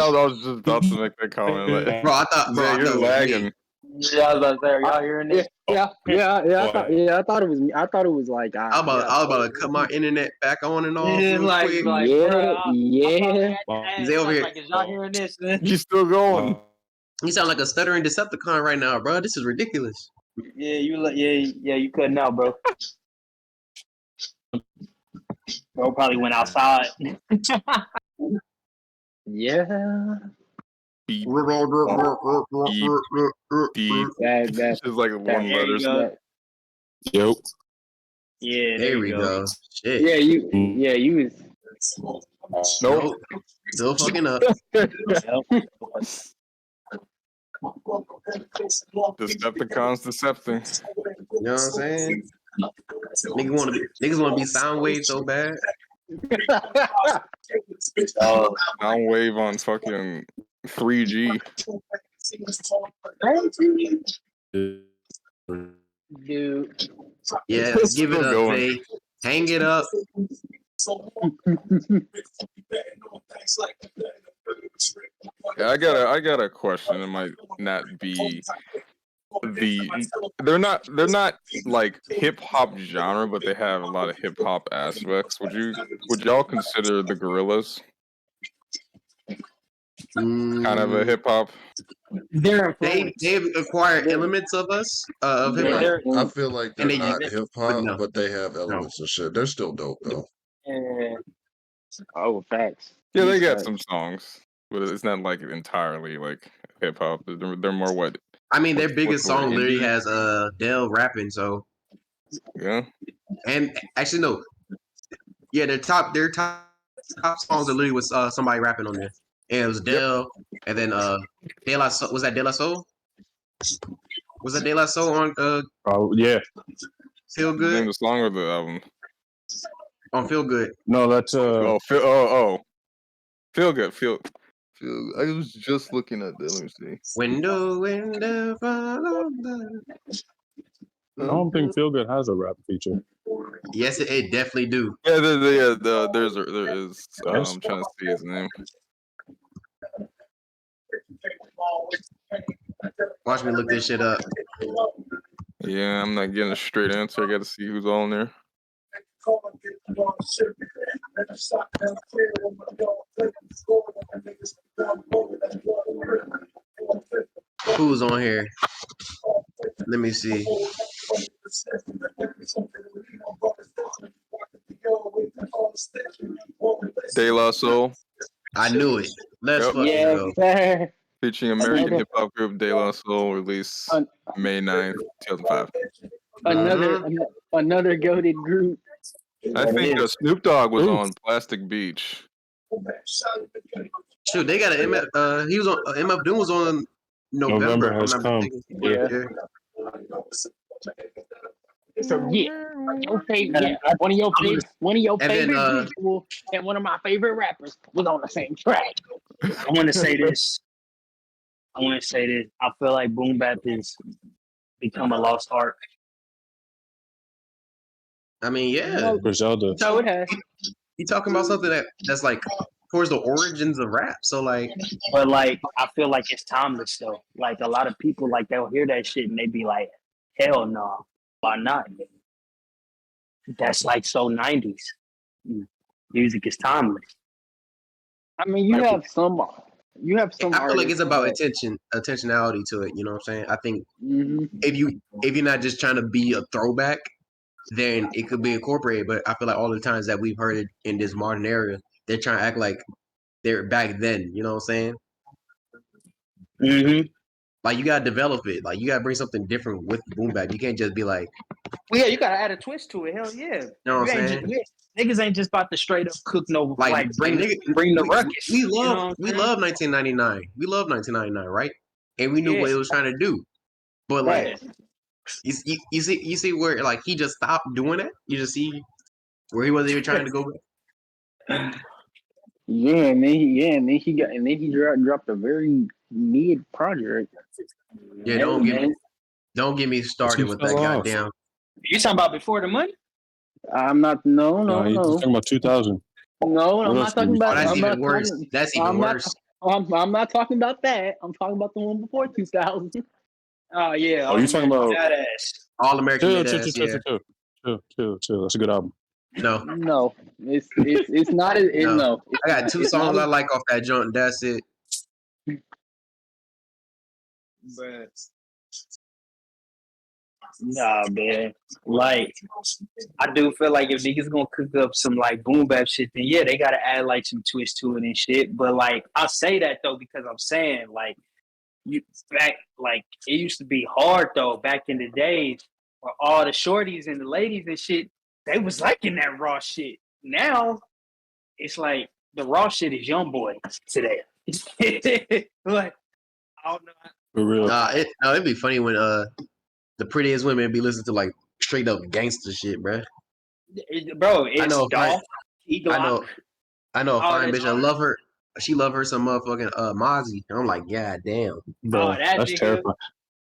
I was just about to make that comment. Like, Bro, I thought you're it was lagging. me. Yeah, I was about to say, are y'all hearing this? I thought it was me. I thought it was like I was about to cut my internet back on and off Yeah, real quick. bro, They over here. like, is y'all hearing this? You still going? You sound like a stuttering Decepticon right now, bro. This is ridiculous. Yeah, you cutting out, bro. Bro probably went outside. Yeah. Beep. Beep. Beep. That It's just like one there you letters. go. Yep. Yeah, There we go. Shit. yeah, you was Nope. Still fucking up. Decepticons decepting. You know what I'm saying? Niggas wanna be Soundwave so bad. Sound wave on fucking 3G. dude. Yeah, give it Still up, going. Zay. Hang it up. Yeah, I got a question. It might not be they're not like hip hop genre, but they have a lot of hip hop aspects. Would y'all consider the Gorillas kind of a hip hop? They've acquired elements of us of hip hop. I feel like they're And they not use it, hip but hop, no. but they have elements of shit. They're still dope though. Oh, facts. Yeah, they got Facts. some songs, but it's not like entirely like hip hop. They're more what? I mean, their what's biggest the word, song literally indie? has Dell rapping. So, Yeah. and actually no, yeah, their top songs are literally with somebody rapping on there. And it was Dell, and then De La Soul. Was that De La Soul? Was that De La Soul on Oh yeah. Feel Name Good? the song or the album? On Feel Good. No, that's Feel good. Feel. I was just looking at that. Let me see. Window. I don't think Feel Good has a rap feature. Yes, it definitely do. Yeah, there is. I'm trying to see his name. Watch me look this shit up. Yeah, I'm not getting a straight answer. I got to see who's all in there. Who's on here? Let me see. De La Soul. I knew it. Let's Yep. fucking Yes, go. sir. Featuring American Another- hip hop group De La Soul, released An- May 9th, 2005. Another goated group. I think Snoop Dogg was on Plastic Beach. Shoot, they got an MF. He was on MF Doom was on November. November has if I'm not come. mistaken. Yeah. So your favorite, one of your And then, favorite people and one of my favorite rappers was on the same track. I want to say this. I feel like boom bap has become a lost art. I mean, yeah. Griselda. So it has. You talking about something that's like towards the origins of rap. So like, But like, I feel like it's timeless though. Like a lot of people, like they'll hear that shit and they be like, "Hell no, why not?" That's like so 90s. Music is timeless. I mean, you have some. I feel like artists it's about that- intentionality to it. You know what I'm saying? I think Mhm. if you're not just trying to be a throwback, then it could be incorporated. But I feel like all the times that we've heard it in this modern era, they're trying to act like they're back then. You know what I'm saying? Mm-hmm. Like you gotta develop it. Like you gotta bring something different with boom bap. You can't just be like, Well, yeah, you gotta add a twist to it. Hell yeah. you know what I'm saying? Niggas ain't just about to straight up cook no Like bring nigga, the ruckus. We you know love what I'm we saying? love 1999. We love 1999, right? And we knew what it was trying to do. But like you see where like he just stopped doing it. You just see where he wasn't even trying to go back. Yeah, and then he dropped a very mid project. Yeah, don't get me started with that goddamn. You talking about Before the Money? I'm not. No. He's talking about 2000. No, I'm not talking about. That's I'm even not worse. talking- That's even worse. I'm not talking about that. I'm talking about the one before 2000. Oh yeah. Oh, you talking about Badass. All American Chill. That's a good album. No, No, it's not. No. I got two songs I like off that joint. That's it. But nah, man. Like, I do feel like if niggas gonna cook up some like boom bap shit, then yeah, they gotta add like some twist to it and shit. But like, I say that though because I'm saying like, it used to be hard though back in the days where all the shorties and the ladies and shit, they was liking that raw shit. Now it's like the raw shit is young boy today. Like, I don't know. For real. It'd be funny when the prettiest women be listening to like straight up gangster shit, bro. Bro, it's I know, Dolph, I know a fine bitch. I time. love her. She love her some motherfucking Mozzie. And I'm like, god damn, Bro, that that's nigga, terrifying.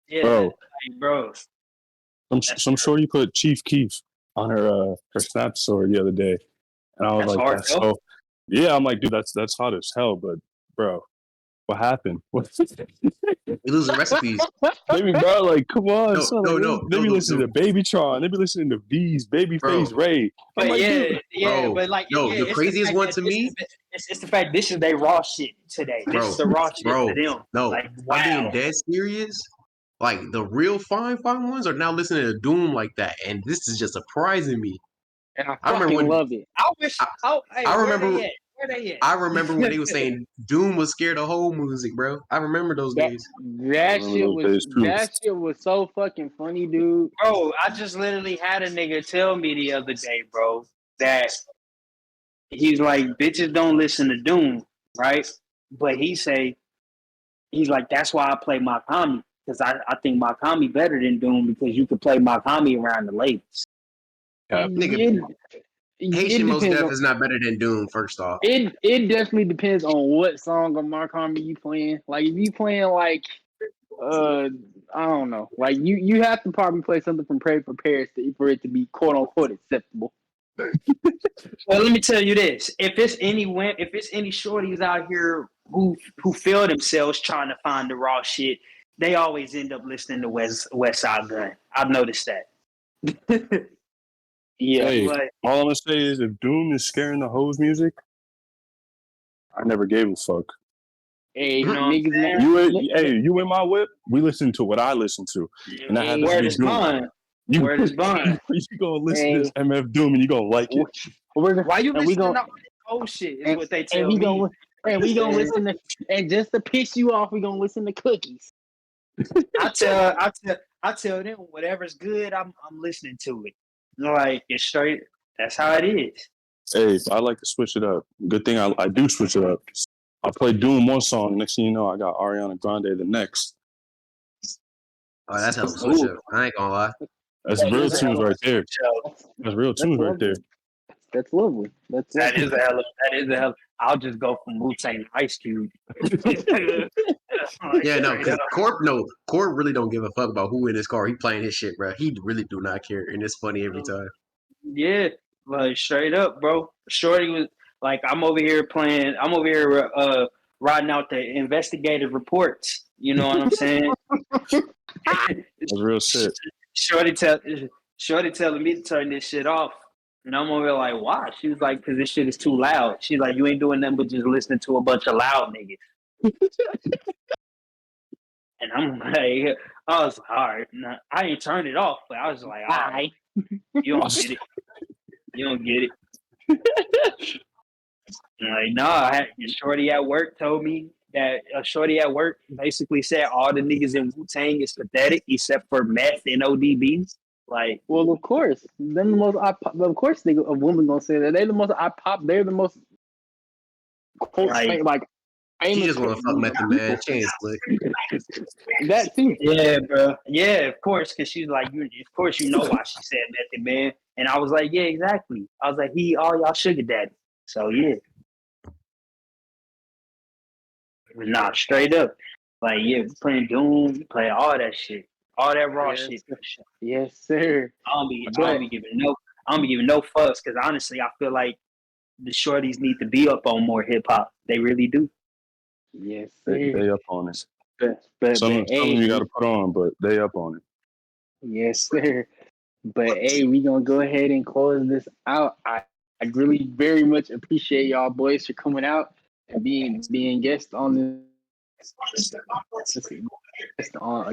yeah, Bro, bro. some shorty put Chief Keef on her Snap story the other day, and I was That's like, hard, that's so. Yeah, I'm like, dude, that's hot as hell. But bro, what happened? we losing recipes. Baby, bro, like, come on, son. They be no, listening to Babytron. They be listening to V's, Babyface, Ray. But like, but like, the craziest one to me. It's the fact this is their raw shit today. This is the raw shit for them. No, like, wow. I'm being dead serious. Like the real fine ones are now listening to Doom like that, and this is just surprising me. And I fucking love it. I wish. I remember. Where they at? I remember when they were saying Doom was scared of whole music, bro. I remember those days. That shit was so fucking funny, dude. Bro, I just literally had a nigga tell me the other day, bro, that he's like, bitches don't listen to Doom, right? But he's like, that's why I play Makami. Because I think Makami better than Doom because you could play Makami around the ladies. Nigga, Haitian Most Def is not better than Doom, first off. It definitely depends on what song of Makami you playing. Like, if you playing, like, I don't know. Like, you have to probably play something from Pray for Paris for it to be quote-unquote acceptable. Well, let me tell you this: if it's any shorties out here who feel themselves trying to find the raw shit, they always end up listening to West Side Gun. I've noticed that. Yeah. Hey, Like, all I'm gonna say is if Doom is scaring the hoes music, I never gave a fuck. Hey, you know what I'm niggas, saying? You in my whip? We listen to what I listen to, and that happens to Word be is Doom. bond. You Word is bond. gonna listen to this MF Doom and you gonna like it. Why you and we listening gonna to all this old shit? Is and, what they and tell we me. gonna and we gonna listen to, and just to piss you off, we gonna listen to Cookies. I tell them whatever's good, I'm listening to it. Like it's straight. That's how it is. Hey, I like to switch it up. Good thing I do switch it up. I play Doom one song, next thing you know, I got Ariana Grande the next. Oh, that's how switch up. I ain't gonna lie. That's That real is a tunes hell of right a there. show. That's real That's tunes right lovely. there. That's lovely. That's That lovely. is a hell of. That is a hell. I'll just go from Wu-Tang to Ice Cube. Yeah, no, because Corb really don't give a fuck about who in his car. He playing his shit, bro. He really do not care, and it's funny every time. Yeah, like straight up, bro. Shorty was like, I'm over here playing. I'm over here writing out the investigative reports. You know what I'm saying? That's real shit. Shorty telling me to turn this shit off. And I'm over there like, why? She was like, because this shit is too loud. She's like, you ain't doing nothing but just listening to a bunch of loud niggas. And I'm like, I was like, all right. Nah, I ain't turned it off, but I was like, all right, you don't get it. You don't get it. And like, nah, Shorty at work told me that Shorty at work basically said all the niggas in Wu-Tang is pathetic except for Meth and ODB. Like, Well, of course, them the most. Of course, a woman gonna say that they the most. They're the most. Like She famous just want to fuck Method Man. She ain't slick. that too. yeah, bro. Yeah, of course, because she's like, of course, you know why she said Method Man. And I was like, yeah, exactly. I was like, he all y'all sugar daddy. So yeah. Nah, straight up. Like, yeah, we playing Doom, we play all that shit. All that raw shit. Yes, sir. I don't be giving no fucks because honestly, I feel like the shorties need to be up on more hip hop. They really do. Yes, They sir. up on it. But Some of them you got to put on, but they up on it. yes, sir. But hey, we gonna go ahead and close this out. I really very much appreciate y'all boys for coming out and being guests on this on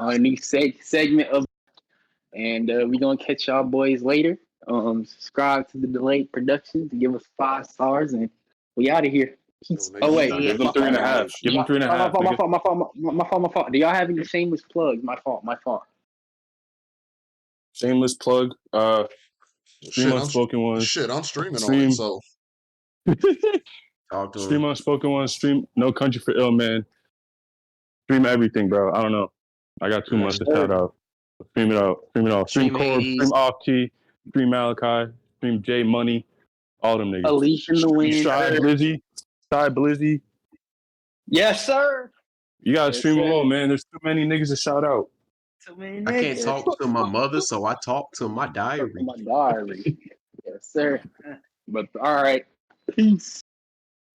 a new segment of, and we gonna catch y'all boys later. Subscribe to the Delayed Productions, give us 5 stars, and we out of here. Oh wait, Give them 3.5. Give them 3.5. My fault. Do y'all have any shameless plugs? My fault. Shameless plug. Stream Unspoken Ones. Shit, I'm streaming on it, so. Talk to Stream him. Unspoken Ones. Stream No Country for Ill Man. Stream everything, bro. I don't know. I got too much to shout out. Stream it out. Stream Corb. Stream Off Key. Stream Malachi. Stream J Money. All them niggas. Alicia in the Wind. Shy Blizzy. Yes, sir. You gotta stream them all, man. There's too many niggas to shout out. Too many I can't niggas. talk to my mother, so I talk to my diary. Yes, sir. But all right. Peace.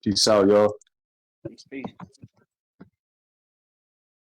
Peace out, y'all. Peace.